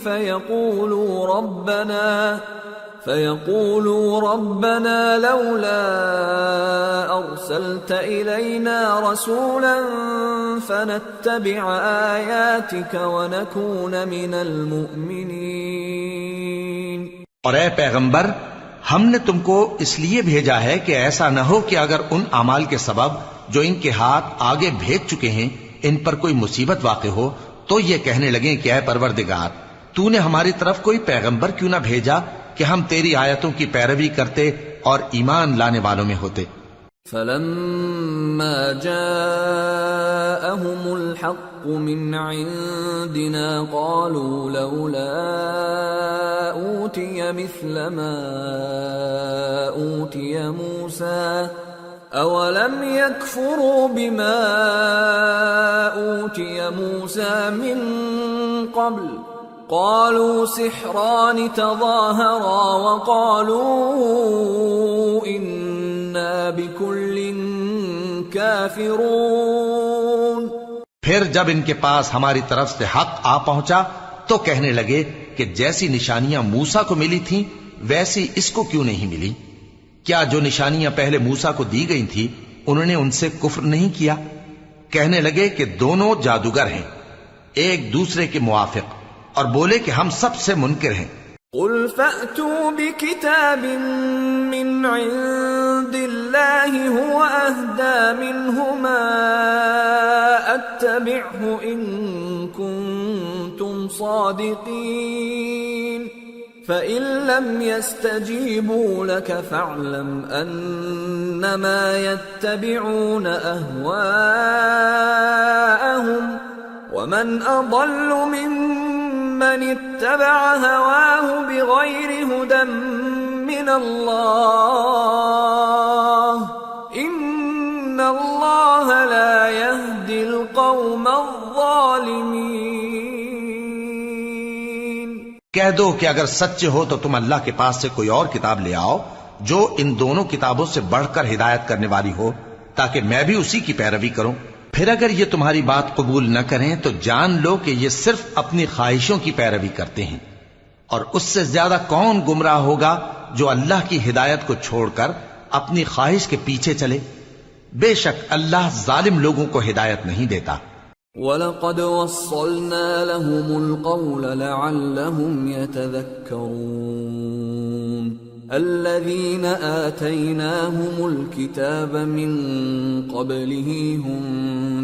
فَيَقُولُوا رَبَّنَا لَوْلَا أَرْسَلْتَ إِلَيْنَا رَسُولًا فَنَتَّبِعَ آيَاتِكَ وَنَكُونَ مِنَ الْمُؤْمِنِينَ۔ اور اے پیغمبر، ہم نے تم کو اس لیے بھیجا ہے کہ ایسا نہ ہو کہ اگر ان اعمال کے سبب جو ان کے ہاتھ آگے بھیج چکے ہیں ان پر کوئی مصیبت واقع ہو تو یہ کہنے لگیں کہ اے پروردگار، تو نے ہماری طرف کوئی پیغمبر کیوں نہ بھیجا کہ ہم تیری آیتوں کی پیروی کرتے اور ایمان لانے والوں میں ہوتے۔ فَلَمَّا جَاءَهُمُ الْحَقُّ مِنْ عِنْدِنَا قَالُوا لَوْلَا أُوتِيَ مِثْلَ مَا أُوتِيَ مُوسَى أَوَلَمْ يَكْفُرُوا بِمَا أُوتِيَ مُوسَى مِنْ قَبْلُ قَالُوا سِحْرَانِ تَظَاهَرَا وَقَالُوا إِنَّا بِكُلٍّ كَافِرُونَ۔ پھر جب ان کے پاس ہماری طرف سے حق آ پہنچا تو کہنے لگے کہ جیسی نشانیاں موسیٰ کو ملی تھیں ویسی اس کو کیوں نہیں ملی؟ کیا جو نشانیاں پہلے موسیٰ کو دی گئی تھی انہوں نے ان سے کفر نہیں کیا؟ کہنے لگے کہ دونوں جادوگر ہیں ایک دوسرے کے موافق، اور بولے کہ ہم سب سے منکر ہیں۔ قُلْ فَأْتُوا بِكِتَابٍ مِّنْ عِندِ اللَّهِ هُوَ أَهْدَى مِنْهُمَا أَتَّبِعْهُ إِن كُنتُمْ صَادِقِينَ فَإِن لَّمْ يَسْتَجِيبُوا لَكَ فَاعْلَمْ أَنَّمَا يَتَّبِعُونَ أَهْوَاءَهُمْ ومن أضل ممن اتبع هواه بغير هدى من الله إن الله لا يهدي القوم الظالمين۔ کہہ دو کہ اگر سچے ہو تو تم اللہ کے پاس سے کوئی اور کتاب لے آؤ جو ان دونوں کتابوں سے بڑھ کر ہدایت کرنے والی ہو، تاکہ میں بھی اسی کی پیروی کروں۔ پھر اگر یہ تمہاری بات قبول نہ کریں تو جان لو کہ یہ صرف اپنی خواہشوں کی پیروی کرتے ہیں، اور اس سے زیادہ کون گمراہ ہوگا جو اللہ کی ہدایت کو چھوڑ کر اپنی خواہش کے پیچھے چلے۔ بے شک اللہ ظالم لوگوں کو ہدایت نہیں دیتا۔ وَلَقَدْ وَصَّلْنَا لَهُمُ الْقَوْلَ لَعَلَّهُمْ يَتَذَكَّرُونَ الَّذِينَ آتَيْنَاهُمُ الْكِتَابَ مِنْ قَبْلِهِ هُمْ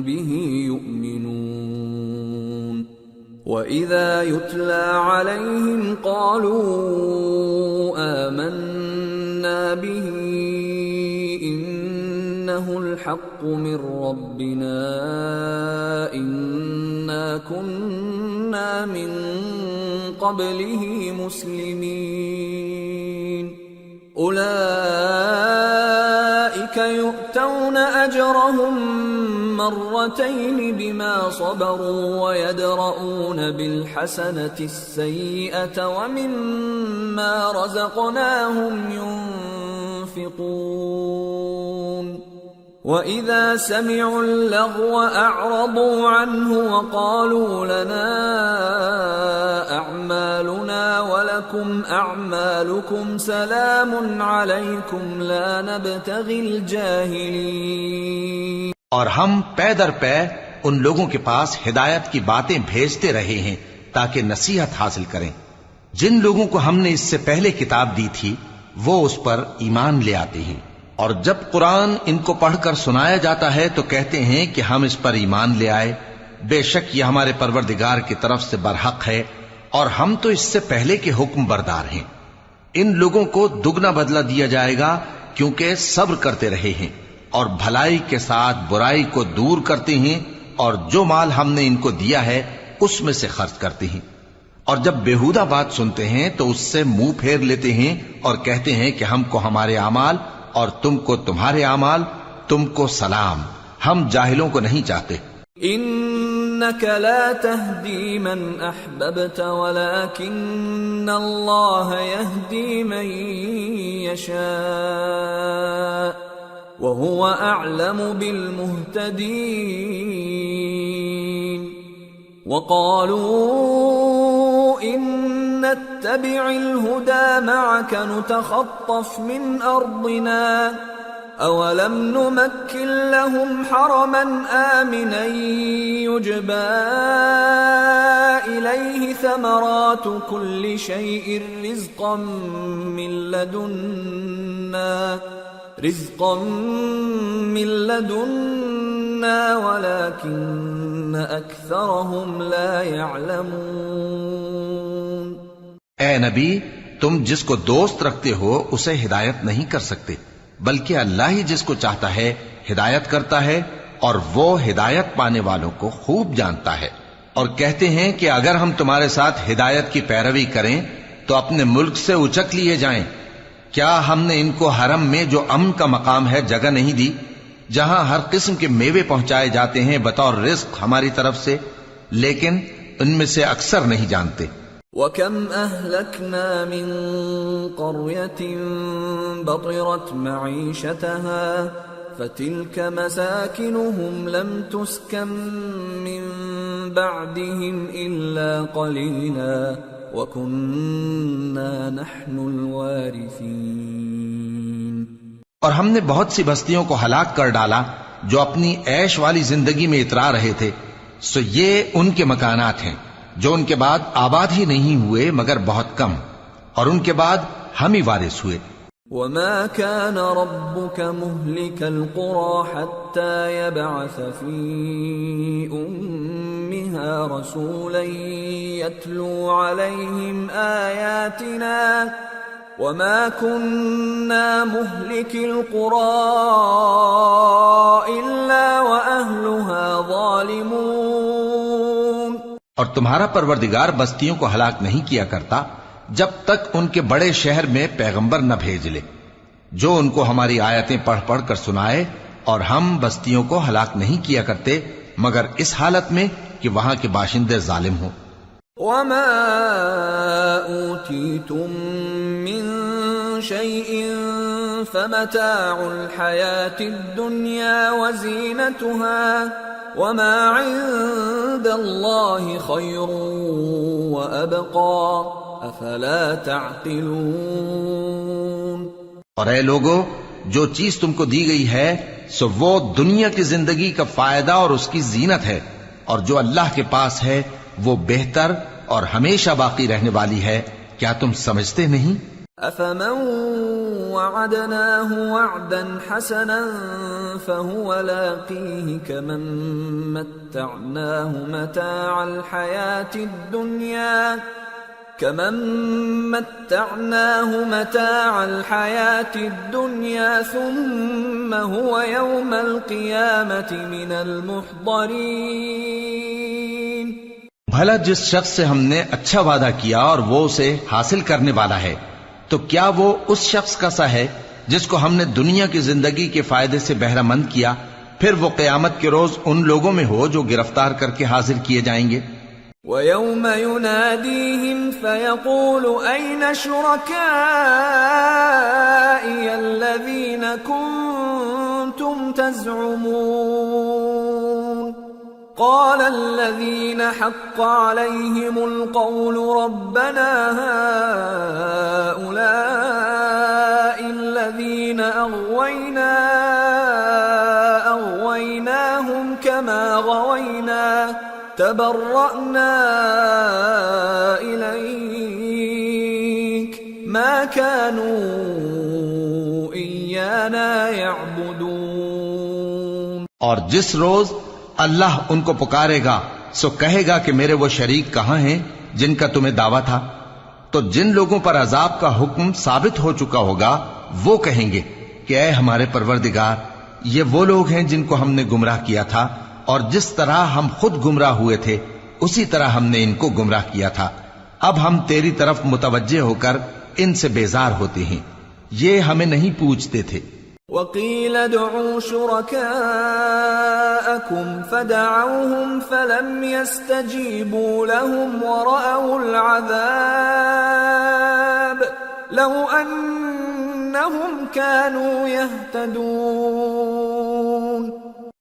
بِهِ يُؤْمِنُونَ وَإِذَا يُتْلَى عَلَيْهِمْ قَالُوا آمَنَّا بِهِ إِنَّهُ الْحَقُّ مِنْ رَبِّنَا إِنَّا كُنَّا مِنْ قَبْلِهِ مُسْلِمِينَ أُولَئِكَ يُؤْتَوْنَ أَجْرَهُمْ مرتين بما صبروا ويدرؤون بالحسنة السيئة ومما رزقناهم ينفقون وإذا سمعوا اللغو أعرضوا عنه وقالوا لنا أعمالنا ولكم أعمالكم سلام عليكم لا نبتغي الجاهلين۔ اور ہم پے در پے ان لوگوں کے پاس ہدایت کی باتیں بھیجتے رہے ہیں تاکہ نصیحت حاصل کریں۔ جن لوگوں کو ہم نے اس سے پہلے کتاب دی تھی وہ اس پر ایمان لے آتے ہیں، اور جب قرآن ان کو پڑھ کر سنایا جاتا ہے تو کہتے ہیں کہ ہم اس پر ایمان لے آئے، بے شک یہ ہمارے پروردگار کی طرف سے برحق ہے اور ہم تو اس سے پہلے کے حکم بردار ہیں۔ ان لوگوں کو دگنا بدلہ دیا جائے گا کیونکہ صبر کرتے رہے ہیں اور بھلائی کے ساتھ برائی کو دور کرتے ہیں، اور جو مال ہم نے ان کو دیا ہے اس میں سے خرچ کرتے ہیں، اور جب بیہودہ بات سنتے ہیں تو اس سے منہ پھیر لیتے ہیں اور کہتے ہیں کہ ہم کو ہمارے اعمال اور تم کو تمہارے اعمال، تم کو سلام، ہم جاہلوں کو نہیں چاہتے۔ إنك لا تهدي من أحببت ولكن الله يهدي من يشاء وهو أعلم بالمهتدين وقالوا إن نتبع الهدى معك نتخطف من أرضنا أولم نمكن لهم حرما آمنا يجبى إليه ثمرات كل شيء رزقا من لدنا ولكن أكثرهم لا يعلمون۔ اے نبی، تم جس کو دوست رکھتے ہو اسے ہدایت نہیں کر سکتے، بلکہ اللہ ہی جس کو چاہتا ہے ہدایت کرتا ہے، اور وہ ہدایت پانے والوں کو خوب جانتا ہے۔ اور کہتے ہیں کہ اگر ہم تمہارے ساتھ ہدایت کی پیروی کریں تو اپنے ملک سے اچک لیے جائیں۔ کیا ہم نے ان کو حرم میں جو امن کا مقام ہے جگہ نہیں دی، جہاں ہر قسم کے میوے پہنچائے جاتے ہیں بطور رزق ہماری طرف سے؟ لیکن ان میں سے اکثر نہیں جانتے۔ وَكَمْ أَهْلَكْنَا مِنْ قَرْيَةٍ بَطِرَتْ مَعِيشَتَهَا فَتِلْكَ مَسَاكِنُهُمْ لَمْ تُسْكَنْ مِنْ بَعْدِهِمْ إِلَّا قَلِيلًا وَكُنَّا نَحْنُ الْوَارِثِينَ۔ اور ہم نے بہت سی بستیوں کو ہلاک کر ڈالا جو اپنی عیش والی زندگی میں اترا رہے تھے، سو یہ ان کے مکانات ہیں جو ان کے بعد آباد ہی نہیں ہوئے مگر بہت کم، اور ان کے بعد ہم ہی وارث ہوئے۔ وَمَا كَانَ رَبُّكَ مُهْلِكَ الْقُرَى حَتَّى يَبْعَثَ فِي أُمِّهَا رَسُولًا يَتْلُو عَلَيْهِمْ آيَاتِنَا وَمَا كُنَّا مُهْلِكِ الْقُرَى إِلَّا وَأَهْلُهَا ظَالِمُونَ۔ تمہارا پروردگار بستیوں کو ہلاک نہیں کیا کرتا جب تک ان کے بڑے شہر میں پیغمبر نہ بھیج لے جو ان کو ہماری آیتیں پڑھ پڑھ کر سنائے، اور ہم بستیوں کو ہلاک نہیں کیا کرتے مگر اس حالت میں کہ وہاں کے باشندے ظالم ہوں۔ وما أوتيتم من شيء فمتاع الحياة الدنيا وزينتها وما عند الله خير وأبقى أفلا تعقلون۔ اور اے لوگو، جو چیز تم کو دی گئی ہے سو وہ دنیا کی زندگی کا فائدہ اور اس کی زینت ہے، اور جو اللہ کے پاس ہے وہ بہتر اور ہمیشہ باقی رہنے والی ہے۔ کیا تم سمجھتے نہیں؟ أفمن وعدناه وعدا حسنا فهو لاقيه كمن متعناه متاع الحياة الدنيا ثم هو يوم القيامة من المحضرين۔ بھلا جس شخص سے ہم نے اچھا وعدہ کیا اور وہ اسے حاصل کرنے والا ہے، تو کیا وہ اس شخص کا سا ہے جس کو ہم نے دنیا کی زندگی کے فائدے سے بہرہ مند کیا، پھر وہ قیامت کے روز ان لوگوں میں ہو جو گرفتار کر کے حاضر کیے جائیں گے۔ وَيَوْمَ يُنَادِيهِمْ فَيَقُولُ أَيْنَ شُرَكَائِيَ الَّذِينَ كُنتُمْ تَزْعُمُونَ قَالَ الَّذِينَ حَقَّ عَلَيْهِمُ الْقَوْلُ رَبَّنَا هَؤُلَاءِ الَّذِينَ أَغْوَيْنَاهُمْ كَمَا غَوَيْنَا تبرأنا إليك ما كانوا إيانا يعبدون۔ اور جس روز اللہ ان کو پکارے گا سو کہے گا کہ میرے وہ شریک کہاں ہیں جن کا تمہیں دعویٰ تھا؟ تو جن لوگوں پر عذاب کا حکم ثابت ہو چکا ہوگا وہ کہیں گے کہ اے ہمارے پروردگار، یہ وہ لوگ ہیں جن کو ہم نے گمراہ کیا تھا، اور جس طرح ہم خود گمراہ ہوئے تھے اسی طرح ہم نے ان کو گمراہ کیا تھا۔ اب ہم تیری طرف متوجہ ہو کر ان سے بیزار ہوتے ہیں، یہ ہمیں نہیں پوچھتے تھے۔ وَقِيلَ ادْعُوا شُرَكَاءَكُمْ فَدَعَوْهُمْ فَلَمْ يَسْتَجِيبُوا لَهُمْ وَرَأَوُا الْعَذَابَ لَوْ أَنَّهُمْ كَانُوا يَهْتَدُونَ۔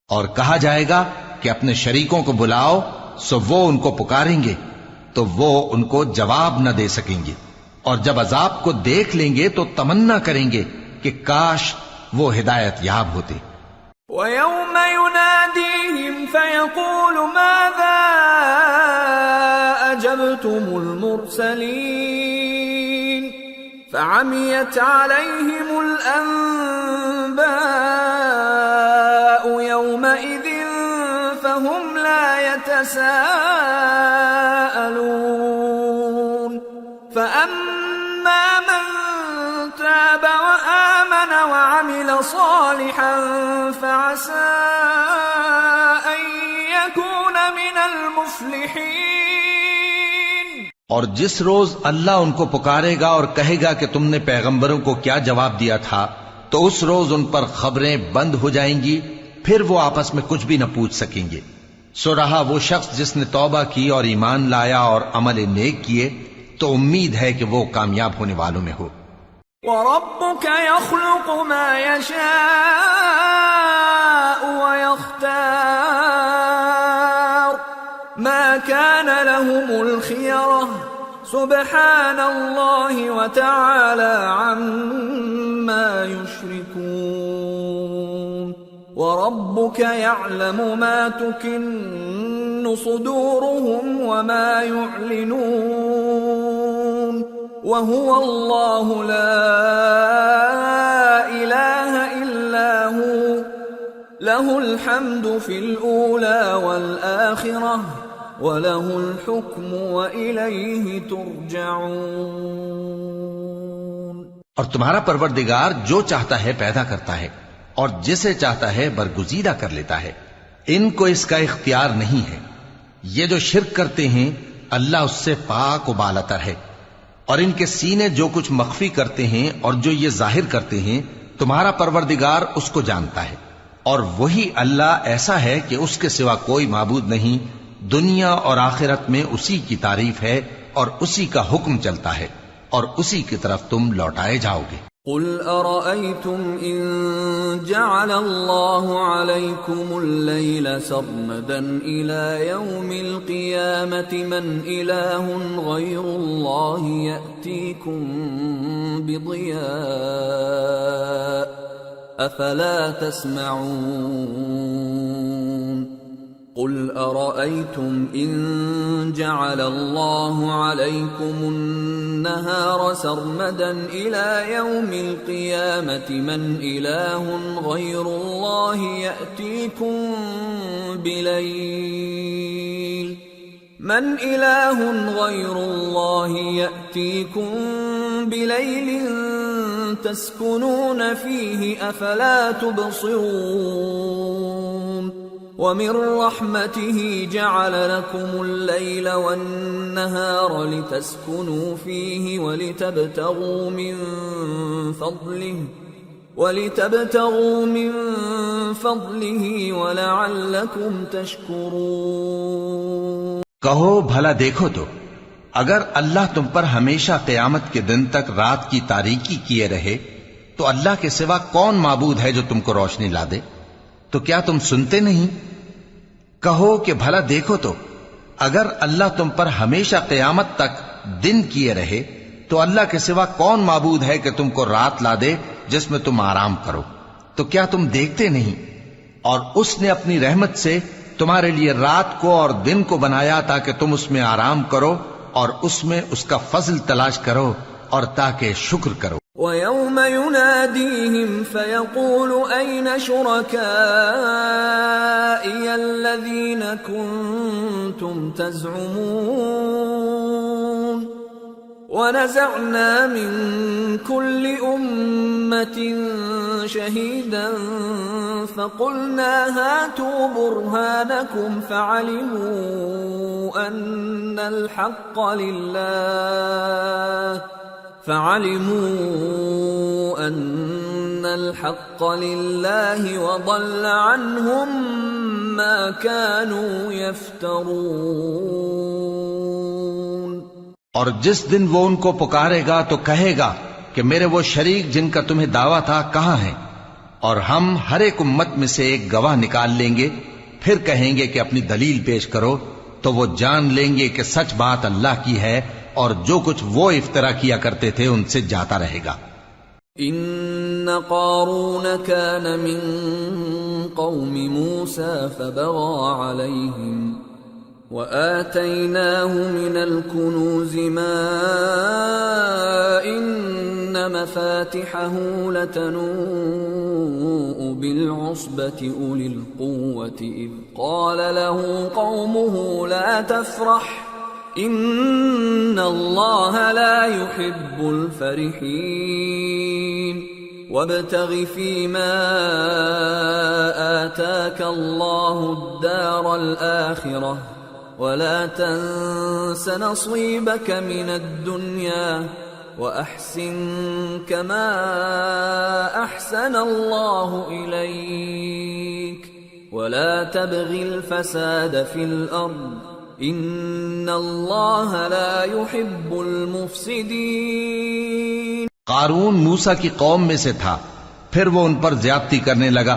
اور کہا جائے گا کہ اپنے شریکوں کو بلاؤ، سو وہ ان کو پکاریں گے تو وہ ان کو جواب نہ دے سکیں گے، اور جب عذاب کو دیکھ لیں گے تو تمنا کریں گے کہ کاش وہ ہدایت یاب ہوتے۔ وَيَوْمَ يُنَادِيهِمْ فَيَقُولُ مَاذَا أَجَبْتُمُ الْمُرْسَلِينَ فَعَمِيَتْ عَلَيْهِمُ الْأَنبَاءُ يَوْمَئِذٍ فَهُمْ لَا يَتَسَاءَلُونَ فَأَمَّا مَنْ تَابَ وَآمَنَ وَعَمِلَ صَالِحًا فَعَسَىٰ أَن يَكُونَ مِنَ الْمُفْلِحِينَ۔ اور جس روز اللہ ان کو پکارے گا اور کہے گا کہ تم نے پیغمبروں کو کیا جواب دیا تھا، تو اس روز ان پر خبریں بند ہو جائیں گی، پھر وہ آپس میں کچھ بھی نہ پوچھ سکیں گے۔ سو رہا وہ شخص جس نے توبہ کی اور ایمان لایا اور عمل نیک کیے، تو امید ہے کہ وہ کامیاب ہونے والوں میں ہو۔ وَرَبُّكَ يَخْلُقُ مَا يَشَاءُ وَيَخْتَارُ مَا كَانَ لَهُمُ الْخِيَرَةُ سُبْحَانَ اللَّهِ وَتَعَالَى عَمَّا يُشْرِكُونَ۔ وَرَبُّكَ يَعْلَمُ مَا تُكِنُّ صُدُورُهُمْ وَمَا يُعْلِنُونَ وَهُوَ اللَّهُ لَا إِلَٰهَ إِلَّا هُوَ لَهُ الْحَمْدُ فِي الْأُولَى وَالْآخِرَةِ وَلَهُ الْحُكْمُ وَإِلَيْهِ تُرْجَعُونَ۔ اور تمہارا پروردگار جو چاہتا ہے پیدا کرتا ہے، اور جسے چاہتا ہے برگزیدہ کر لیتا ہے، ان کو اس کا اختیار نہیں ہے۔ یہ جو شرک کرتے ہیں اللہ اس سے پاک و بالاتر ہے، اور ان کے سینے جو کچھ مخفی کرتے ہیں اور جو یہ ظاہر کرتے ہیں تمہارا پروردگار اس کو جانتا ہے، اور وہی اللہ ایسا ہے کہ اس کے سوا کوئی معبود نہیں، دنیا اور آخرت میں اسی کی تعریف ہے اور اسی کا حکم چلتا ہے اور اسی کی طرف تم لوٹائے جاؤ گے۔ قل أرأيتم إن جعل الله عليكم الليل سرمدا إلى يوم القيامة من إله غير الله يأتيكم بضياء أفلا تسمعون قل أرأيتم إن جعل الله عليكم النهار سرمدا إلى يوم القيامة من إله غير الله يأتيكم بليل تسكنون فيه أفلا تبصرون ومن رحمته جعل لكم الليل والنهار لتسكنوا فيه ولتبتغوا من فضله ولعلكم تشكرون۔ کہو بھلا دیکھو تو اگر اللہ تم پر ہمیشہ قیامت کے دن تک رات کی تاریکی کیے رہے تو اللہ کے سوا کون معبود ہے جو تم کو روشنی لا دے؟ تو کیا تم سنتے نہیں؟ کہو کہ بھلا دیکھو تو اگر اللہ تم پر ہمیشہ قیامت تک دن کیے رہے تو اللہ کے سوا کون معبود ہے کہ تم کو رات لا دے جس میں تم آرام کرو؟ تو کیا تم دیکھتے نہیں؟ اور اس نے اپنی رحمت سے تمہارے لیے رات کو اور دن کو بنایا تاکہ تم اس میں آرام کرو اور اس میں اس کا فضل تلاش کرو اور تاکہ شکر کرو۔ وَيَوْمَ يُنَادِيهِمْ فَيَقُولُ أَيْنَ شُرَكَائِيَ الَّذِينَ كُنتُمْ تَزْعُمُونَ وَنَزَعْنَا مِنْ كُلِّ أُمَّةٍ شَهِيدًا فَقُلْنَا هَاتُوا بُرْهَانَكُمْ فَعَلِمُوا أَنَّ الْحَقَّ لِلَّهِ وَضَلَّ عَنْهُمْ مَا كَانُوا يَفْتَرُونَ۔ اور جس دن وہ ان کو پکارے گا تو کہے گا کہ میرے وہ شریک جن کا تمہیں دعویٰ تھا کہاں ہیں؟ اور ہم ہر ایک امت میں سے ایک گواہ نکال لیں گے، پھر کہیں گے کہ اپنی دلیل پیش کرو، تو وہ جان لیں گے کہ سچ بات اللہ کی ہے اور جو کچھ وہ افترا کیا کرتے تھے ان سے جاتا رہے گا۔ ان قارون كان من قوم موسى فبغى عليهم وآتيناه من الكنوز ما إن مفاتحه لتنوء بالعصبة أولي القوة إذ قال له قومه لا تفرح إن الله لا يحب الفرحين وابتغ فيما آتاك الله الدار الآخرة ولا تنس نصيبك من الدنيا وأحسن كما أحسن الله إليك ولا تبغ الفساد في الأرض إن الله لا يحب المفسدين۔ قارون موسیٰ کی قوم میں سے تھا، پھر وہ ان پر زیادتی کرنے لگا،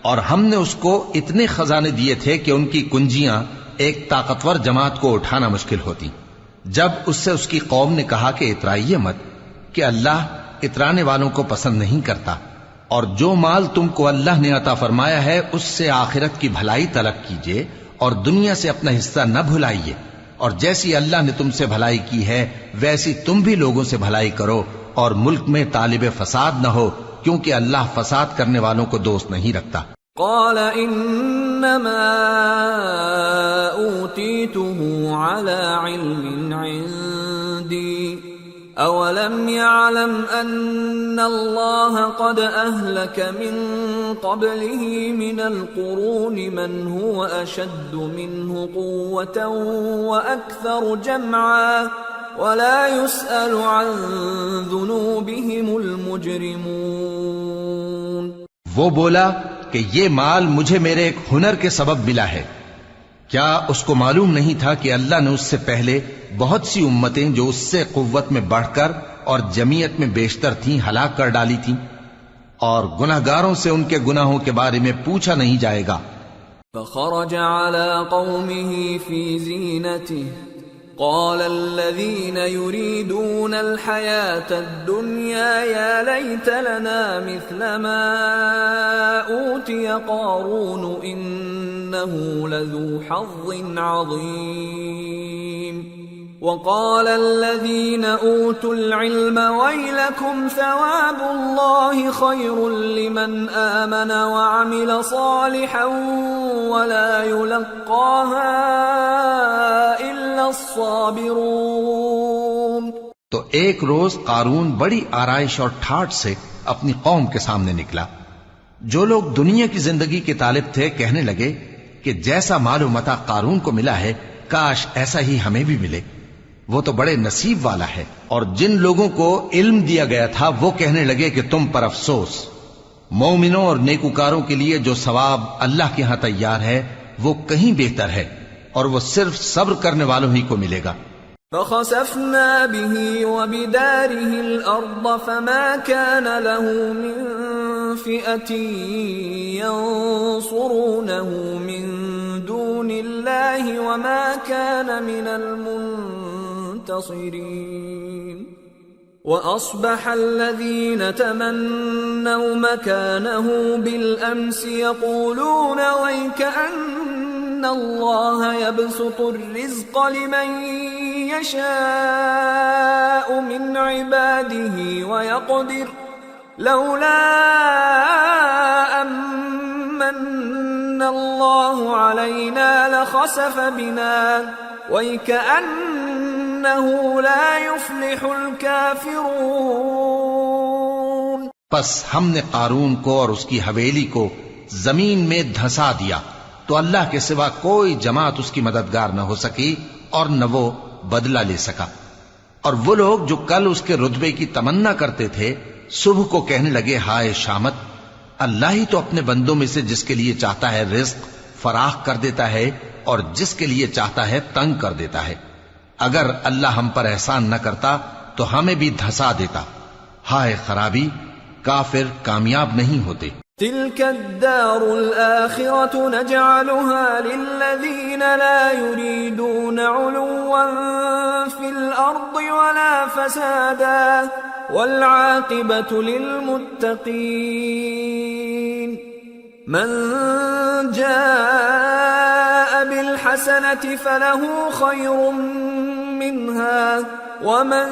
اور ہم نے اس کو اتنے خزانے دیے تھے کہ ان کی کنجیاں ایک طاقتور جماعت کو اٹھانا مشکل ہوتی۔ جب اس سے اس کی قوم نے کہا کہ اترائیے مت، کہ اللہ اترانے والوں کو پسند نہیں کرتا، اور جو مال تم کو اللہ نے عطا فرمایا ہے اس سے آخرت کی بھلائی طلب کیجیے اور دنیا سے اپنا حصہ نہ بھلائیے، اور جیسی اللہ نے تم سے بھلائی کی ہے ویسی تم بھی لوگوں سے بھلائی کرو، اور ملک میں طالب فساد نہ ہو، کیونکہ اللہ فساد کرنے والوں کو دوست نہیں رکھتا۔ قال انما اوتیته على علم عندي أولم يعلم أن الله قد أهلك من قبله من القرون من هو أشد منه قوة وأكثر جمعا ولا يسأل عن ذنوبهم المجرمون. وہ بولا کہ یہ مال مجھے میرے ایک ہنر کے سبب ملا ہے. کیا اس کو معلوم نہیں تھا کہ اللہ نے اس سے پہلے بہت سی امتیں جو اس سے قوت میں بڑھ کر اور جمعیت میں بیشتر تھیں ہلاک کر ڈالی تھیں، اور گناہگاروں سے ان کے گناہوں کے بارے میں پوچھا نہیں جائے گا. فخرج على قومه في زينته قال الذين يريدون الحياة الدنيا يا ليت لنا مثل ما أوتي قارون إنه لذو حظ عظيم. وقال الذين أوتوا العلم ويلكم ثواب الله خير لمن آمن وعمل صالحا ولا يلقاها إلا الصابرون. تو ایک روز قارون بڑی آرائش اور ٹھاٹ سے اپنی قوم کے سامنے نکلا. جو لوگ دنیا کی زندگی کے طالب تھے کہنے لگے کہ جیسا مال و متاع قارون کو ملا ہے کاش ایسا ہی ہمیں بھی ملے، وہ تو بڑے نصیب والا ہے. اور جن لوگوں کو علم دیا گیا تھا وہ کہنے لگے کہ تم پر افسوس، مومنوں اور نیکوکاروں کے لیے جو ثواب اللہ کے ہاں تیار ہے وہ کہیں بہتر ہے، اور وہ صرف صبر کرنے والوں ہی کو ملے گا. فخسفنا به وبداره الأرض فما كان له من فئة ينصرونه من دون الله وما كان من المنتصرين. وأصبح الذين تمنوا مكانه بالأمس يقولون ويكأن الله يبسط الرزق لمن يشاء من عباده ويقدر لولا أمن الله علينا لخسف بنا وَيْكَأَنَّهُ لَا يُفْلِحُ الْكَافِرُونَ. پس ہم نے قارون کو اور اس کی حویلی کو زمین میں دھسا دیا تو اللہ کے سوا کوئی جماعت اس کی مددگار نہ ہو سکی اور نہ وہ بدلہ لے سکا. اور وہ لوگ جو کل اس کے رتبے کی تمنا کرتے تھے صبح کو کہنے لگے ہائے شامت، اللہ ہی تو اپنے بندوں میں سے جس کے لیے چاہتا ہے رزق فراخ کر دیتا ہے اور جس کے لیے چاہتا ہے تنگ کر دیتا ہے. اگر اللہ ہم پر احسان نہ کرتا تو ہمیں بھی دھسا دیتا. ہائے خرابی، کافر کامیاب نہیں ہوتے. تلك الدار الآخرة نجعلها للذين لا يريدون علوا في الأرض ولا فسادا والعاقبة للمتقين. من جاء بالحسنة فله خير منها ومن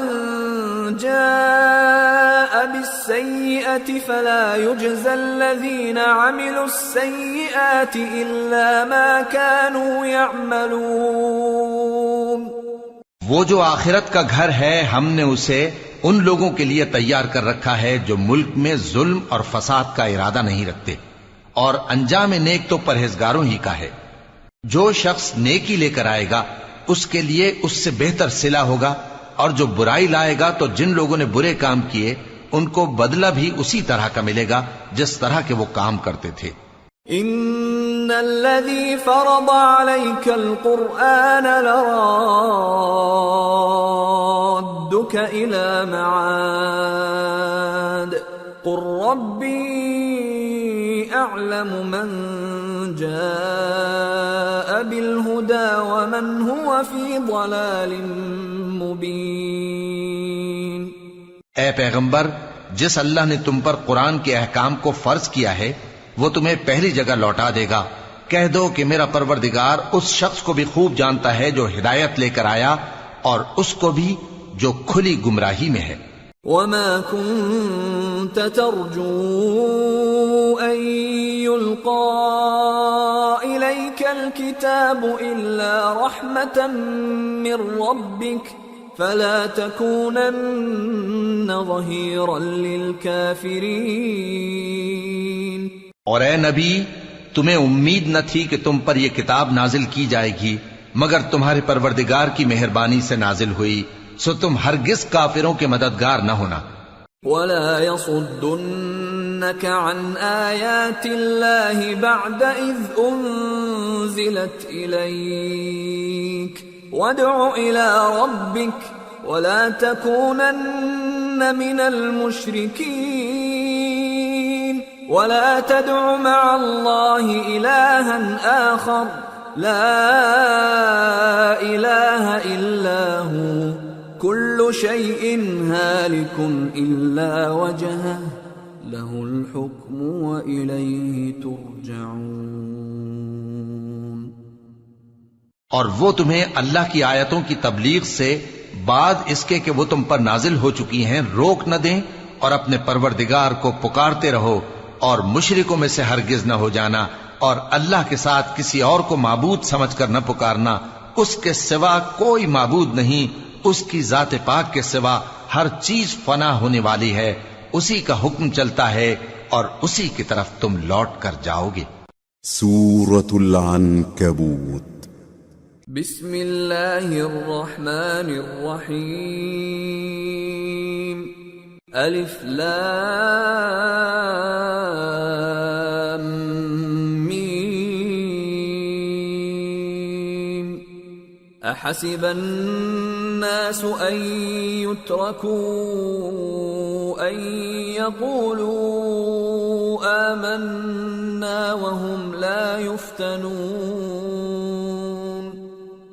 جاء بالسيئة فلا يجزى الذين عملوا السيئات إلا ما كانوا يعملون. وہ جو آخرت کا گھر ہے ہم نے اسے ان لوگوں کے لیے تیار کر رکھا ہے جو ملک میں ظلم اور فساد کا ارادہ نہیں رکھتے، اور انجام نیک تو پرہیزگاروں ہی کا ہے. جو شخص نیکی لے کر آئے گا اس کے لیے اس سے بہتر صلہ ہوگا، اور جو برائی لائے گا تو جن لوگوں نے برے کام کیے ان کو بدلہ بھی اسی طرح کا ملے گا جس طرح کے وہ کام کرتے تھے. ان الذي فرض عليك القرآن لرادك الى معاد قل ربي اعلم من جاء بالهدى ومن هو في ضلال مبين. اے پیغمبر، جس اللہ نے تم پر قرآن کے احکام کو فرض کیا ہے وہ تمہیں پہلی جگہ لوٹا دے گا. کہہ دو کہ میرا پروردگار اس شخص کو بھی خوب جانتا ہے جو ہدایت لے کر آیا اور اس کو بھی جو کھلی گمراہی میں ہے. وما كنت ترجو أن يلقى إليك الكتاب إلا رحمة من ربك فلا تكونن ظهيرا للكافرين. اور اے نبی تمہیں امید نہ تھی کہ تم پر یہ کتاب نازل کی جائے گی مگر تمہارے پروردگار کی مہربانی سے نازل ہوئی، سو تم ہرگز کافروں کے مددگار نہ ہونا. ولا يصدنك عن آيات الله بعد إذ أنزلت إليك وادع إلى ربك ولا تكونن من المشركين. ولا تدع مع الله إلها آخر لا إله إلا هو كل شيء هالك إلا وجهه له الحكم وإليه ترجعون. اور وہ تمہیں اللہ کی آیتوں کی تبلیغ سے بعد اس کے کہ وہ تم پر نازل ہو چکی ہیں روک نہ دیں، اور اپنے پروردگار کو پکارتے رہو اور مشرکوں میں سے ہرگز نہ ہو جانا، اور اللہ کے ساتھ کسی اور کو معبود سمجھ کر نہ پکارنا. اس کے سوا کوئی معبود نہیں، اس کی ذات پاک کے سوا ہر چیز فنا ہونے والی ہے، اسی کا حکم چلتا ہے اور اسی کی طرف تم لوٹ کر جاؤ گے. سورة العنكبوت. بسم اللہ الرحمن الرحیم. الف لام میم. احسب الناس ان يتركوا ان يقولوا آمنا وهم لا يفتنون.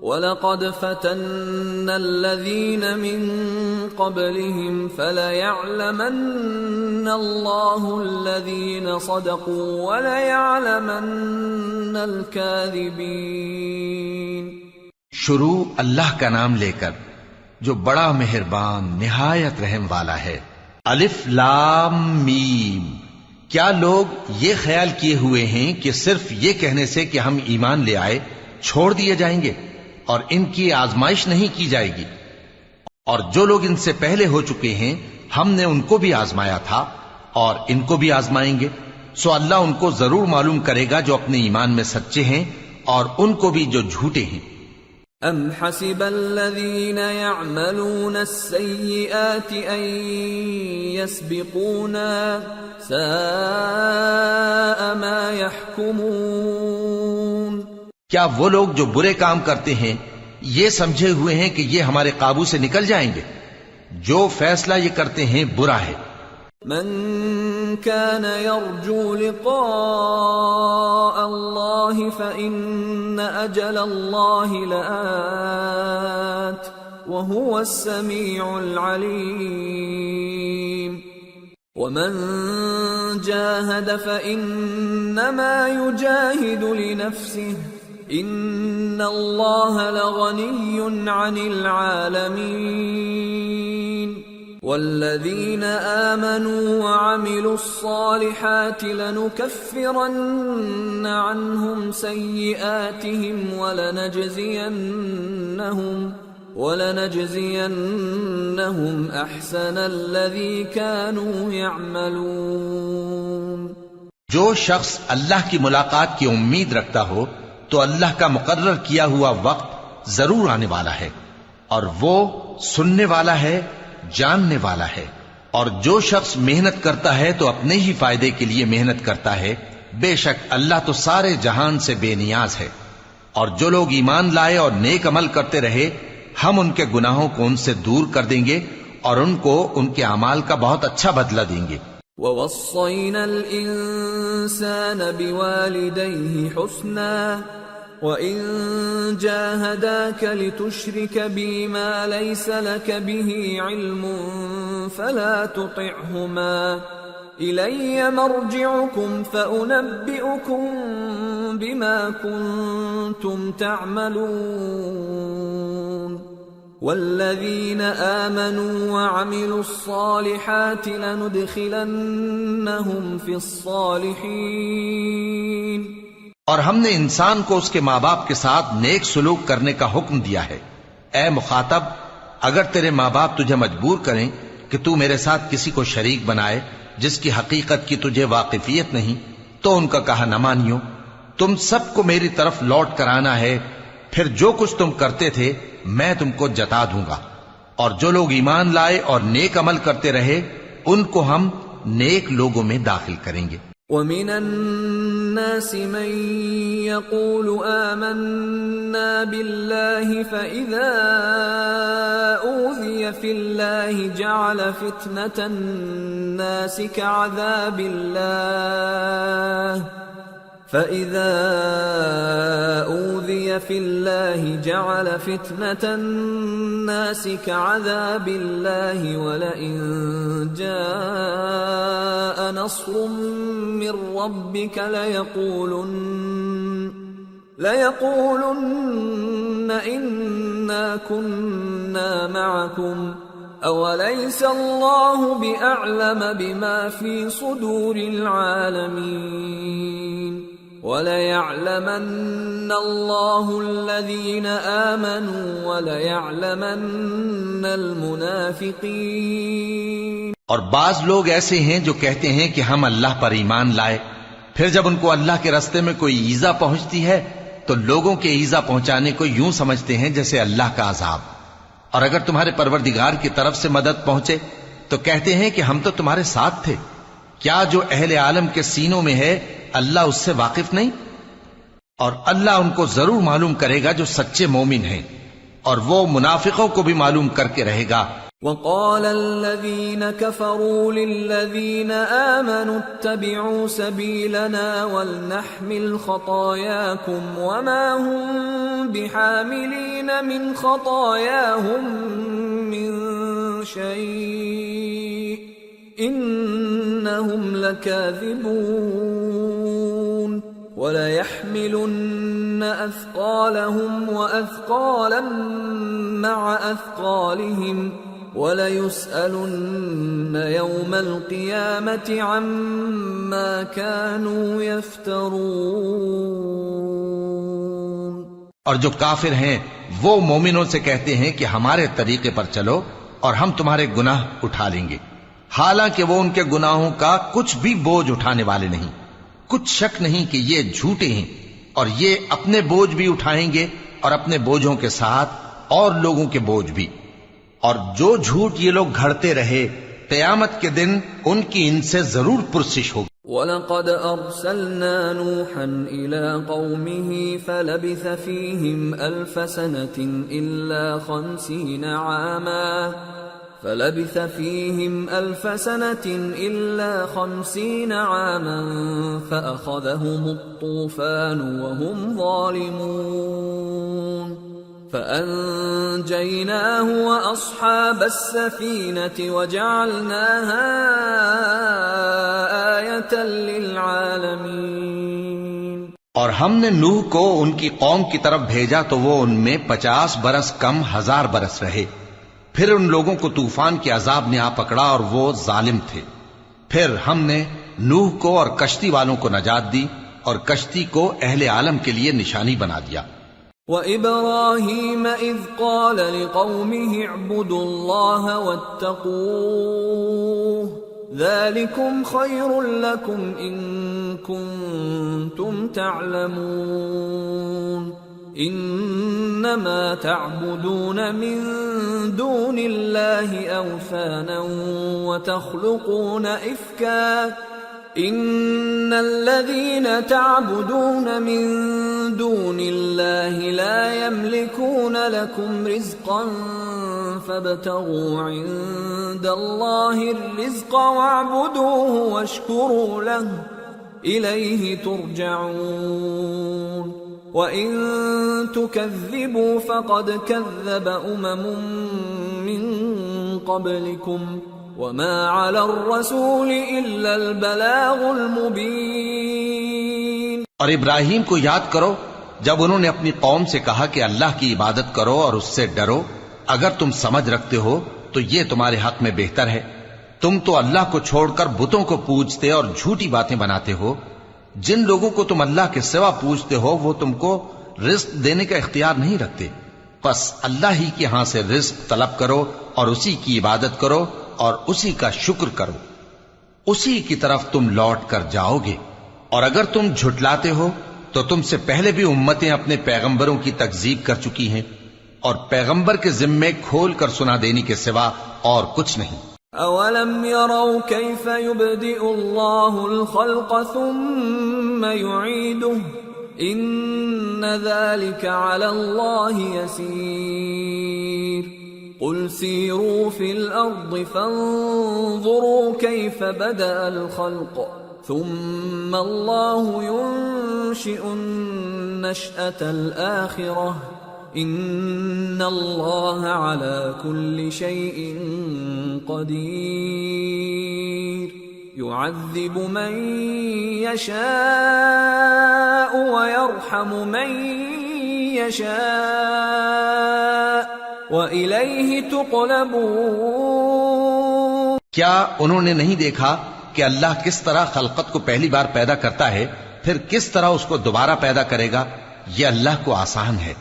وَلَقَدْ فَتَنَّا الَّذِينَ مِن قَبْلِهِمْ فَلَيَعْلَمَنَّ اللَّهُ الَّذِينَ صَدَقُوا وَلَيَعْلَمَنَّ الْكَاذِبِينَ. شروع اللہ کا نام لے کر جو بڑا مہربان نہایت رحم والا ہے. الف لام میم. کیا لوگ یہ خیال کیے ہوئے ہیں کہ صرف یہ کہنے سے کہ ہم ایمان لے آئے چھوڑ دیے جائیں گے اور ان کی آزمائش نہیں کی جائے گی؟ اور جو لوگ ان سے پہلے ہو چکے ہیں ہم نے ان کو بھی آزمایا تھا اور ان کو بھی آزمائیں گے، سو اللہ ان کو ضرور معلوم کرے گا جو اپنے ایمان میں سچے ہیں اور ان کو بھی جو جھوٹے ہیں. ام حسب الذين يعملون السيئات ان يسبقونا ساء ما يحكمون. کیا وہ لوگ جو برے کام کرتے ہیں یہ سمجھے ہوئے ہیں کہ یہ ہمارے قابو سے نکل جائیں گے؟ جو فیصلہ یہ کرتے ہیں برا ہے. من كان يرجو لقاء الله فإن أجل الله لآت وهو السميع العليم. ومن جاهد فإنما يجاهد لنفسه ان اللہ لغنی عن العالمین. والذین آمنوا وعملوا الصالحات لنكفرن عنهم سیئاتهم ولنجزینهم احسن الذی كانوا يعملون. جو شخص اللہ کی ملاقات کی امید رکھتا ہو تو اللہ کا مقرر کیا ہوا وقت ضرور آنے والا ہے، اور وہ سننے والا ہے، جاننے والا ہے. اور جو شخص محنت کرتا ہے تو اپنے ہی فائدے کے لیے محنت کرتا ہے، بے شک اللہ تو سارے جہان سے بے نیاز ہے. اور جو لوگ ایمان لائے اور نیک عمل کرتے رہے ہم ان کے گناہوں کو ان سے دور کر دیں گے اور ان کو ان کے اعمال کا بہت اچھا بدلہ دیں گے. وَوَصَّيْنَا الْإِنسَانَ بِوَالِدَيْهِ حُسْنًا وَإِن جَاهَدَاكَ لِتُشْرِكَ بِي مَا لَيْسَ لَكَ بِهِ عِلْمٌ فَلَا تُطِعْهُمَا إِلَيَّ مَرْجِعُكُمْ فَأُنَبِّئُكُم بِمَا كُنتُمْ تَعْمَلُونَ. والذین آمنوا وعملوا الصالحات لندخلنهم فی الصالحین. اور ہم نے انسان کو اس کے ماں باپ کے ساتھ نیک سلوک کرنے کا حکم دیا ہے. اے مخاطب، اگر تیرے ماں باپ تجھے مجبور کریں کہ تو میرے ساتھ کسی کو شریک بنائے جس کی حقیقت کی تجھے واقفیت نہیں تو ان کا کہا نہ مانیو. تم سب کو میری طرف لوٹ کر آنا ہے، پھر جو کچھ تم کرتے تھے میں تم کو جتا دوں گا. اور جو لوگ ایمان لائے اور نیک عمل کرتے رہے ان کو ہم نیک لوگوں میں داخل کریں گے. وَمِنَ النَّاسِ مَن يَقُولُ آمَنَّا بِاللَّهِ فَإِذَا أُوذِيَ فِي اللَّهِ جَعَلَ فِتْنَةَ النَّاسِ كَعَذَابِ اللَّهِ فَإِذَا أُوذِيَ فِي اللَّهِ جَعَلَ فِتْنَةَ النَّاسِ كَعَذَابِ اللَّهِ وَلَئِن جَاءَ نَصْرٌ مِّن رَّبِّكَ لَيَقُولُنَّ إِنَّا كُنَّا مَعَكُمْ أَوَلَيْسَ اللَّهُ بِأَعْلَمَ بِمَا فِي صُدُورِ الْعَالَمِينَ وَلَيَعْلَمَنَّ اللَّهُ الَّذِينَ آمَنُوا وَلَيَعْلَمَنَّ الْمُنَافِقِينَ. اور بعض لوگ ایسے ہیں جو کہتے ہیں کہ ہم اللہ پر ایمان لائے، پھر جب ان کو اللہ کے راستے میں کوئی ایذا پہنچتی ہے تو لوگوں کے ایذا پہنچانے کو یوں سمجھتے ہیں جیسے اللہ کا عذاب. اور اگر تمہارے پروردگار کی طرف سے مدد پہنچے تو کہتے ہیں کہ ہم تو تمہارے ساتھ تھے. کیا جو اہل عالم کے سینوں میں ہے اللہ اس سے واقف نہیں؟ اور اللہ ان کو ضرور معلوم کرے گا جو سچے مومن ہیں، اور وہ منافقوں کو بھی معلوم کر کے رہے گا. وَقَالَ الَّذِينَ كَفَرُوا لِلَّذِينَ آمَنُوا اتَّبِعُوا سَبِيلَنَا وَلْنَحْمِلْ خَطَايَاكُمْ وَمَا هُمْ بِحَامِلِينَ مِنْ خَطَايَاهُمْ مِنْ شَيْءٍ إِنَّهُمْ لَكَاذِبُونَ. وَلَيَحْمِلُنَّ أَثْقَالَهُمْ وَأَثْقَالًا مَعَ أَثْقَالِهِمْ وَلَيُسْأَلُنَّ يَوْمَ الْقِيَامَةِ عَمَّا كَانُوا يَفْتَرُونَ. اور جو کافر ہیں وہ مومنوں سے کہتے ہیں کہ ہمارے طریقے پر چلو اور ہم تمہارے گناہ اٹھا لیں گے، حالانکہ وہ ان کے گناہوں کا کچھ بھی بوجھ اٹھانے والے نہیں. کچھ شک نہیں کہ یہ جھوٹے ہیں اور یہ اپنے بوجھ بھی اٹھائیں گے اور اپنے بوجھوں کے ساتھ اور لوگوں کے بوجھ بھی. اور جو جھوٹ یہ لوگ گھڑتے رہے قیامت کے دن ان کی ان سے ضرور پرسش ہوگی. وَلَقَدْ أَرْسَلْنَا نُوحًا إِلَىٰ قَوْمِهِ فَلَبِثَ فِيهِمْ أَلْفَ سَنَةٍ إِلَّا 50 عَامًا فَأَخَذَهُمُ الطُّوفَانُ وَهُمْ ظَالِمُونَ فَأَنجَيْنَاهُ وَأَصْحَابَ السَّفِينَةِ وَجَعَلْنَاهَا آيَةً لِلْعَالَمِينَ. اور ہم نے نوح کو ان کی قوم کی طرف بھیجا تو وہ ان میں 50 برس کم 1000 برس رہے. پھر ان لوگوں کو طوفان کے عذاب نے آ پکڑا اور وہ ظالم تھے. پھر ہم نے نوح کو اور کشتی والوں کو نجات دی اور کشتی کو اہل عالم کے لیے نشانی بنا دیا. وَإِبْرَاهِيمَ إِذْ قَالَ لِقَوْمِهِ اعْبُدُوا اللَّهَ وَاتَّقُوهُ ذَلِكُمْ خَيْرٌ لَكُمْ إِن كُنتُمْ تَعْلَمُونَ. إِنَّمَا تَعْبُدُونَ مِن دُونِ اللَّهِ أَوْثَانًا وَتَخْلُقُونَ إِفْكًا إِنَّ الَّذِينَ تَعْبُدُونَ مِن دُونِ اللَّهِ لَا يَمْلِكُونَ لَكُمْ رِزْقًا فَابْتَغُوا عِندَ اللَّهِ الرِّزْقَ وَاعْبُدُوهُ وَاشْكُرُوا لَهُ إِلَيْهِ تُرْجَعُونَ. وَإِن تُكَذِّبُوا فَقَدْ كَذَّبَ أُمَمٌ مِّن قَبْلِكُمْ وَمَا عَلَى الرَّسُولِ إِلَّا الْبَلَاغُ الْمُبِينُ. اور ابراہیم کو یاد کرو جب انہوں نے اپنی قوم سے کہا کہ اللہ کی عبادت کرو اور اس سے ڈرو، اگر تم سمجھ رکھتے ہو تو یہ تمہارے حق میں بہتر ہے. تم تو اللہ کو چھوڑ کر بتوں کو پوجتے اور جھوٹی باتیں بناتے ہو. جن لوگوں کو تم اللہ کے سوا پوجتے ہو وہ تم کو رزق دینے کا اختیار نہیں رکھتے. پس اللہ ہی کے ہاں سے رزق طلب کرو اور اسی کی عبادت کرو اور اسی کا شکر کرو، اسی کی طرف تم لوٹ کر جاؤ گے۔ اور اگر تم جھٹلاتے ہو تو تم سے پہلے بھی امتیں اپنے پیغمبروں کی تکذیب کر چکی ہیں، اور پیغمبر کے ذمے کھول کر سنا دینے کے سوا اور کچھ نہیں۔ اولم يروا كيف يبدئ الله الخلق ثم يعيده ان ذلك على الله يسير قل سيروا في الارض فانظروا كيف بدأ الخلق ثم الله ينشئ النشأة الآخرة ان اللہ علی کل شیء قدیر یعذب من یشاء ویرحم من یشاء وإلیہ تقلبون۔ کیا انہوں نے نہیں دیکھا کہ اللہ کس طرح خلقت کو پہلی بار پیدا کرتا ہے، پھر کس طرح اس کو دوبارہ پیدا کرے گا؟ یہ اللہ کو آسان ہے۔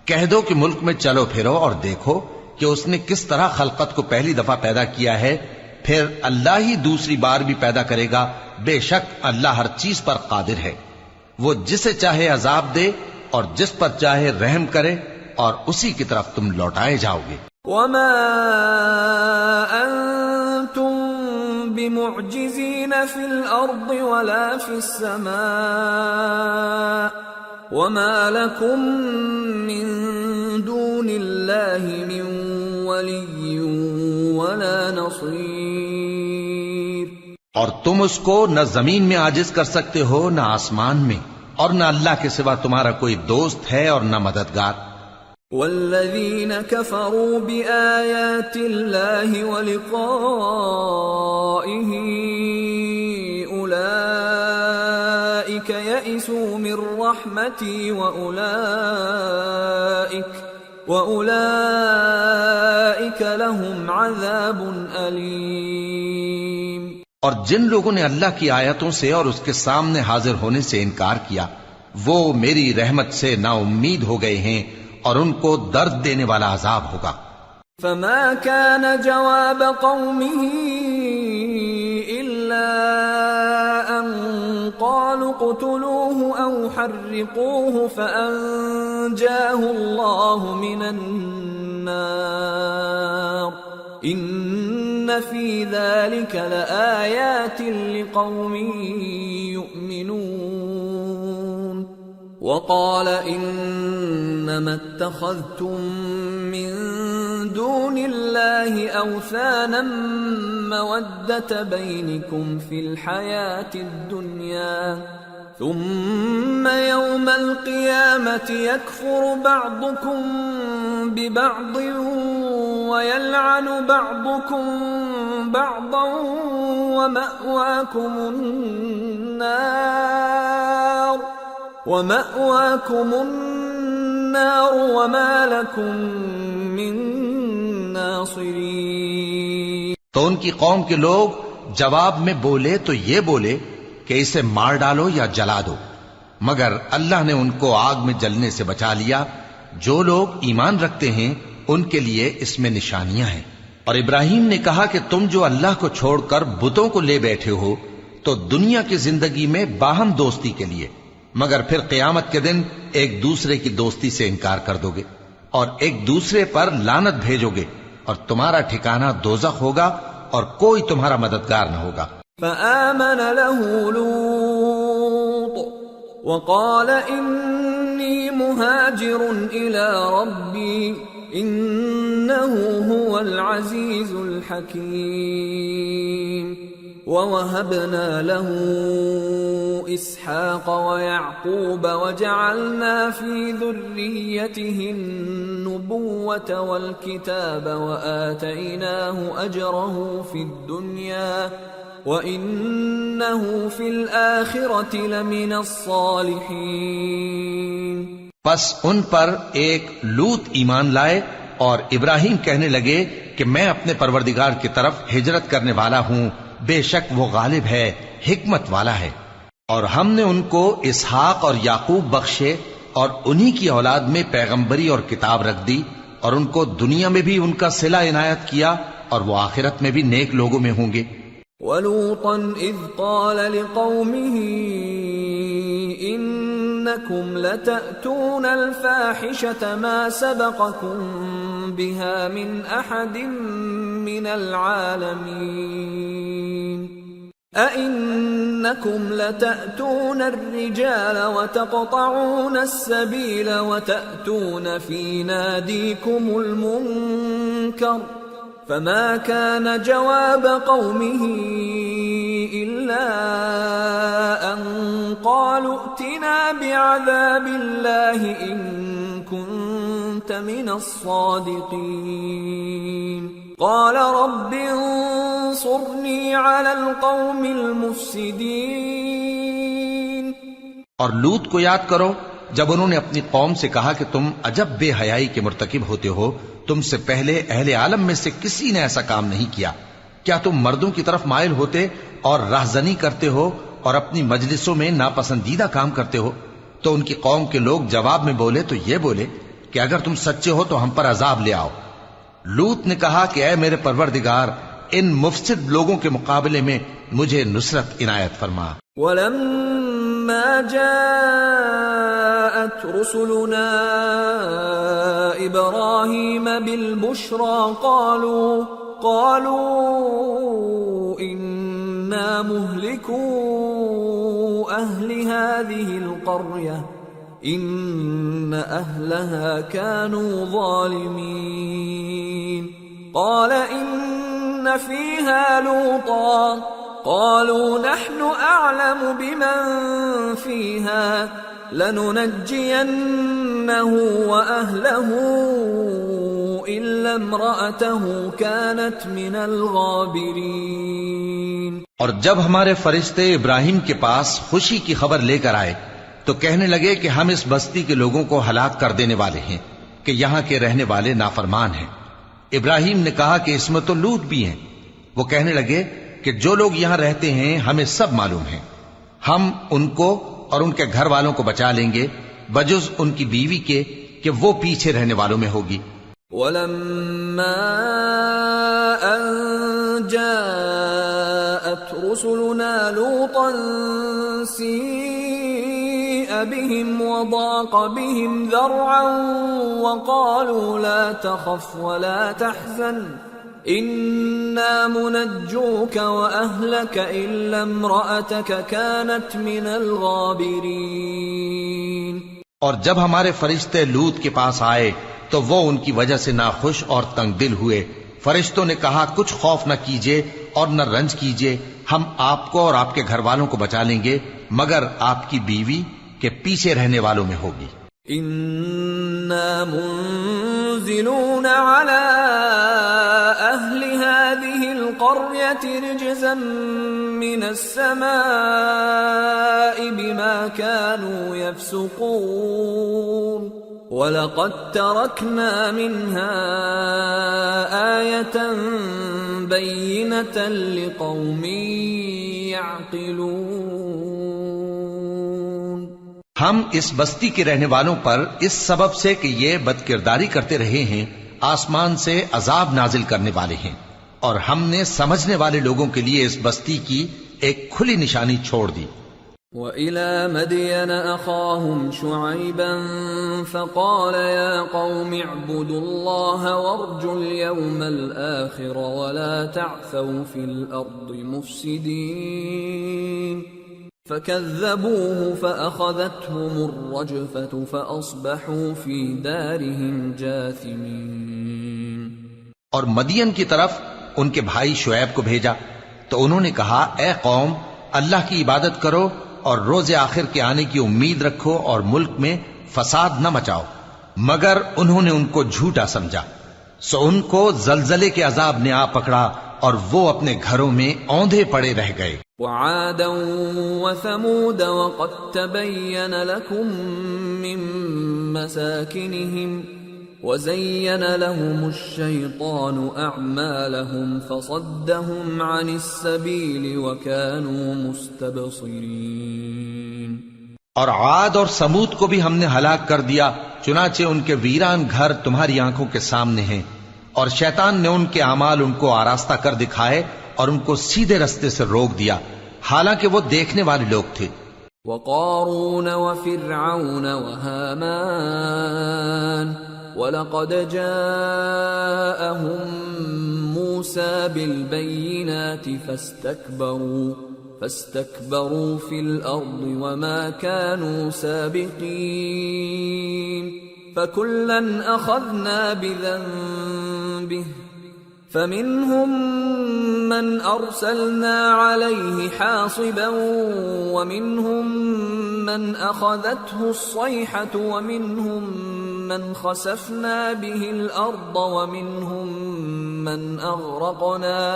کہہ دو کہ ملک میں چلو پھرو اور دیکھو کہ اس نے کس طرح خلقت کو پہلی دفعہ پیدا کیا ہے، پھر اللہ ہی دوسری بار بھی پیدا کرے گا۔ بے شک اللہ ہر چیز پر قادر ہے، وہ جسے چاہے عذاب دے اور جس پر چاہے رحم کرے، اور اسی کی طرف تم لوٹائے جاؤ گے۔ وما انتم بمعجزین فی الارض ولا فی السماء وما لكم من دون اللہ من ولی ولا نصیر۔ اور تم اس کو نہ زمین میں عاجز کر سکتے ہو نہ آسمان میں، اور نہ اللہ کے سوا تمہارا کوئی دوست ہے اور نہ مددگار۔ والذین کفروا بآیات اللہ ولقائہ اولئک یئسوا من رحمتی وأولئک لهم عذاب علیم۔ اور جن لوگوں نے اللہ کی آیتوں سے اور اس کے سامنے حاضر ہونے سے انکار کیا، وہ میری رحمت سے نا امید ہو گئے ہیں، اور ان کو درد دینے والا عذاب ہوگا۔ فما كان جواب قومه إلا أن قالوا اقتلوه أو حرقوه فأنجاه الله من النار إن في ذلك لآيات لقوم يؤمنون۔ وقال انما اتخذتم من دون الله اوثانا مودة بينكم في الحياة الدنيا ثم يوم القيامة يكفر بعضكم ببعض ويلعن بعضكم بعضا ومأواكم النار وما لكم من ناصرین۔ تو ان کی قوم کے لوگ جواب میں بولے تو یہ بولے کہ اسے مار ڈالو یا جلا دو، مگر اللہ نے ان کو آگ میں جلنے سے بچا لیا۔ جو لوگ ایمان رکھتے ہیں ان کے لیے اس میں نشانیاں ہیں۔ اور ابراہیم نے کہا کہ تم جو اللہ کو چھوڑ کر بتوں کو لے بیٹھے ہو تو دنیا کی زندگی میں باہم دوستی کے لیے، مگر پھر قیامت کے دن ایک دوسرے کی دوستی سے انکار کر دو گے اور ایک دوسرے پر لعنت بھیجو گے، اور تمہارا ٹھکانہ دوزخ ہوگا اور کوئی تمہارا مددگار نہ ہوگا۔ فآمن له لوط وقال انی مہاجر الی ربی انه هو العزیز الحکیم۔ ووهبنا له اسحاق ويعقوب وجعلنا في ذريته النبوة والكتاب وآتيناه أجره في الدنيا وإنه في الآخرة لمن الصالحين۔ پس ان پر ایک لوط ایمان لائے، اور ابراہیم کہنے لگے کہ میں اپنے پروردگار کی طرف ہجرت کرنے والا ہوں، بے شک وہ غالب ہے، حکمت والا ہے۔ اور ہم نے ان کو اسحاق اور یعقوب بخشے اور انہی کی اولاد میں پیغمبری اور کتاب رکھ دی، اور ان کو دنیا میں بھی ان کا صلہ عنایت کیا، اور وہ آخرت میں بھی نیک لوگوں میں ہوں گے۔ وَلُوطًا إِذْ قَالَ لِقَوْمِهِ إِنَّكُمْ لَتَأْتُونَ الْفَاحِشَةَ مَا سَبَقَكُمْ بِهَا مِنْ أَحَدٍ مِّنَ الْعَالَمِينَ أَإِنَّكُمْ لَتَأْتُونَ الرِّجَالَ وَتَقْطَعُونَ السَّبِيلَ وَتَأْتُونَ فِي نَادِيكُمُ الْمُنكَرَ فما كان جواب قومه إلا أن قالوا ائتنا بعذاب الله إن كنت من الصادقين قال رب انصرني على القوم المفسدين۔ اور لوط کو یاد کرو جب انہوں نے اپنی قوم سے کہا کہ تم عجب بے حیائی کے مرتکب ہوتے ہو، تم سے پہلے اہل عالم میں سے کسی نے ایسا کام نہیں کیا۔ کیا تم مردوں کی طرف مائل ہوتے اور راہزنی کرتے ہو اور اپنی مجلسوں میں ناپسندیدہ کام کرتے ہو؟ تو ان کی قوم کے لوگ جواب میں بولے تو یہ بولے کہ اگر تم سچے ہو تو ہم پر عذاب لے آؤ۔ لوط نے کہا کہ اے میرے پروردگار، ان مفسد لوگوں کے مقابلے میں مجھے نصرت عنایت فرما۔ وَلَمَّا جَاءَتْ رُسُلُنَا إِبْرَاهِيمَ بِالْبُشْرَى قَالُوا إِنَّا مُهْلِكُو أَهْلِ هَذِهِ الْقَرْيَةِ إِنَّ أَهْلَهَا كَانُوا ظَالِمِينَ قَالَ إِنَّ فِيهَا لُوطًا قالوا نحن أعلم بمن فيها لننجينه وأهله إلا امرأته كانت من الغابرين۔ اور جب ہمارے فرشتے ابراہیم کے پاس خوشی کی خبر لے کر آئے تو کہنے لگے کہ ہم اس بستی کے لوگوں کو ہلاک کر دینے والے ہیں کہ یہاں کے رہنے والے نافرمان ہیں۔ ابراہیم نے کہا کہ اس میں تو لوط بھی ہیں۔ وہ کہنے لگے کہ جو لوگ یہاں رہتے ہیں ہمیں سب معلوم ہیں، ہم ان کو اور ان کے گھر والوں کو بچا لیں گے بجز ان کی بیوی کے کہ وہ پیچھے رہنے والوں میں ہوگی۔ وَلَمَّا أَن جَاءَتْ رُسُلُنَا لُوطًا سِيءَ بِهِمْ وَضَاقَ بِهِمْ ذَرْعًا وَقَالُوا لَا تَخَفْ وَلَا تَحْزَنْ إِنَّا مُنَجُّوكَ وَأَهْلَكَ إِلَّا امْرَأَتَكَ كَانَتْ مِنَ الْغَابِرِينَ۔ اور جب ہمارے فرشتے لوط کے پاس آئے تو وہ ان کی وجہ سے ناخوش اور تنگ دل ہوئے۔ فرشتوں نے کہا کچھ خوف نہ کیجیے اور نہ رنج کیجیے، ہم آپ کو اور آپ کے گھر والوں کو بچا لیں گے مگر آپ کی بیوی کے پیچھے رہنے والوں میں ہوگی۔ إِنَّا مُنزِلُونَ عَلَىٰ أَهْلِ هَٰذِهِ الْقَرْيَةِ رِجْزًا مِّنَ السَّمَاءِ بِمَا كَانُوا يَفْسُقُونَ وَلَقَدْ تَرَكْنَا مِنْهَا آيَةً بَيِّنَةً لِقَوْمٍ يَعْقِلُونَ۔ ہم اس بستی کے رہنے والوں پر اس سبب سے کہ یہ بدکرداری کرتے رہے ہیں آسمان سے عذاب نازل کرنے والے ہیں، اور ہم نے سمجھنے والے لوگوں کے لیے اس بستی کی ایک کھلی نشانی چھوڑ دی۔ وَإِلَى مَدْيَنَ أَخَاهُمْ شُعَيْبًا فَقَالَ يَا قَوْمِ اعْبُدُوا اللَّهَ وَارْجُوا الْيَوْمَ الْآخِرَ وَلَا تَعْثَوْا فِي الْأَرْضِ مُفْسِدِينَ فَكَذَّبُوهُ فَأَخَذَتْهُمُ الرَّجْفَةُ فَأَصْبَحُوا فِي دَارِهِمْ جَاثِمِينَ۔ اور مدین کی طرف ان کے بھائی شعیب کو بھیجا تو انہوں نے کہا اے قوم، اللہ کی عبادت کرو اور روز آخر کے آنے کی امید رکھو اور ملک میں فساد نہ مچاؤ، مگر انہوں نے ان کو جھوٹا سمجھا، سو ان کو زلزلے کے عذاب نے آ پکڑا اور وہ اپنے گھروں میں اوندھے پڑے رہ گئے۔ وعادا وثمود وقد تبين لكم من مساكنهم وزين لهم الشيطان أعمالهم فصدهم عن السبيل وكانوا مستبصرين۔ اور عاد اور سمود کو بھی ہم نے ہلاک کر دیا، چنانچہ ان کے ویران گھر تمہاری آنکھوں کے سامنے ہیں، اور شیطان نے ان کے اعمال ان کو آراستہ کر دکھائے اور ان کو سیدھے رستے سے روک دیا، حالانکہ وہ دیکھنے والے لوگ تھے۔ وقارون وفرعون وهامان وَلَقَدْ جَاءَهُم مُوسَى بِالْبَيِّنَاتِ فَاسْتَكْبَرُوا فِي الْأَرْضِ وَمَا كَانُوا سَابِقِينَ فَكُلًّا أَخَذْنَا بِذَنبِهِ فَمِنْهُمْ مَنْ أَرْسَلْنَا عَلَيْهِ حَاصِبًا وَمِنْهُمْ مَنْ أَخَذَتْهُ الصَّيْحَةُ وَمِنْهُمْ مَنْ خَسَفْنَا بِهِ الْأَرْضَ وَمِنْهُمْ مَنْ أَغْرَقْنَا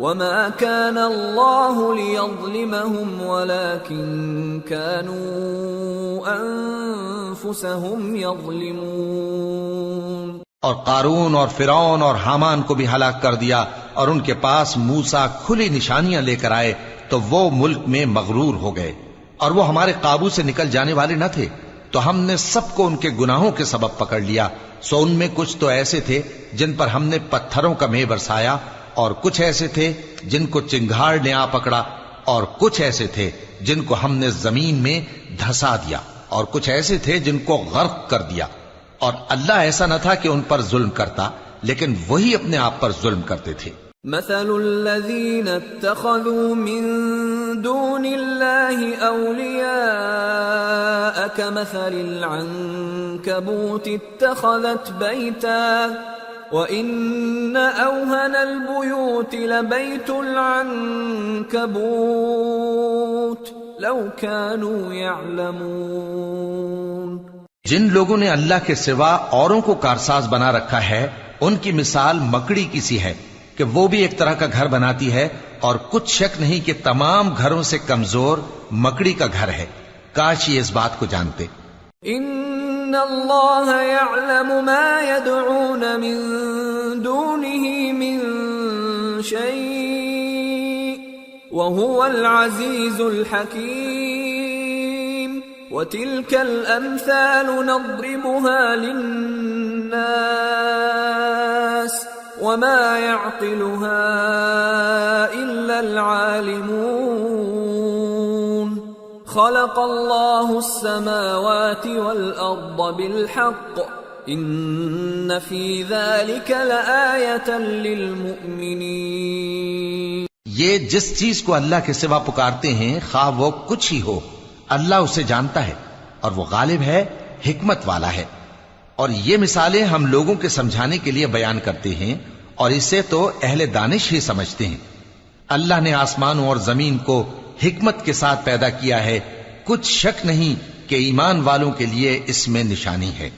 وَمَا كَانَ اللَّهُ لِيَظْلِمَهُمْ وَلَكِنْ كَانُوا أَنفُسَهُمْ يَظْلِمُونَ۔ اور قارون اور فرعون اور حامان کو بھی ہلاک کر دیا، اور ان کے پاس موسیٰ کھلی نشانیاں لے کر آئے تو وہ ملک میں مغرور ہو گئے، اور وہ ہمارے قابو سے نکل جانے والے نہ تھے، تو ہم نے سب کو ان کے گناہوں کے سبب پکڑ لیا۔ سو ان میں کچھ تو ایسے تھے جن پر ہم نے پتھروں کا مے برسایا، اور کچھ ایسے تھے جن کو چنگھاڑ نے آ پکڑا، اور کچھ ایسے تھے جن کو ہم نے زمین میں دھسا دیا، اور کچھ ایسے تھے جن کو غرق کر دیا۔ اور اللہ ایسا نہ تھا کہ ان پر ظلم کرتا، لیکن وہی اپنے آپ پر ظلم کرتے تھے۔ مثل الذين اتخذوا من دون الله أولياء كمثل العنكبوت اتخذت بيتا وإن أوهن البيوت لبيت العنكبوت لو كانوا يعلمون۔ جن لوگوں نے اللہ کے سوا اوروں کو کارساز بنا رکھا ہے، ان کی مثال مکڑی کی سی ہے کہ وہ بھی ایک طرح کا گھر بناتی ہے، اور کچھ شک نہیں کہ تمام گھروں سے کمزور مکڑی کا گھر ہے۔ کاش یہ اس بات کو جانتے۔ ان اللہ یعلم ما يدعون من دونه من شیء وهو العزیز الحکیم وتلك الامثال نضربها للناس وما يعقلها إلا العالمون۔ خلق الله السماوات والأرض بالحق إن في ذلك لآية للمؤمنين۔ یہ جس چیز کو اللہ کے سوا پکارتے ہیں، خواہ وہ کچھ ہی ہو، اللہ اسے جانتا ہے، اور وہ غالب ہے، حکمت والا ہے۔ اور یہ مثالیں ہم لوگوں کے سمجھانے کے لیے بیان کرتے ہیں، اور اسے تو اہل دانش ہی سمجھتے ہیں۔ اللہ نے آسمانوں اور زمین کو حکمت کے ساتھ پیدا کیا ہے، کچھ شک نہیں کہ ایمان والوں کے لیے اس میں نشانی ہے۔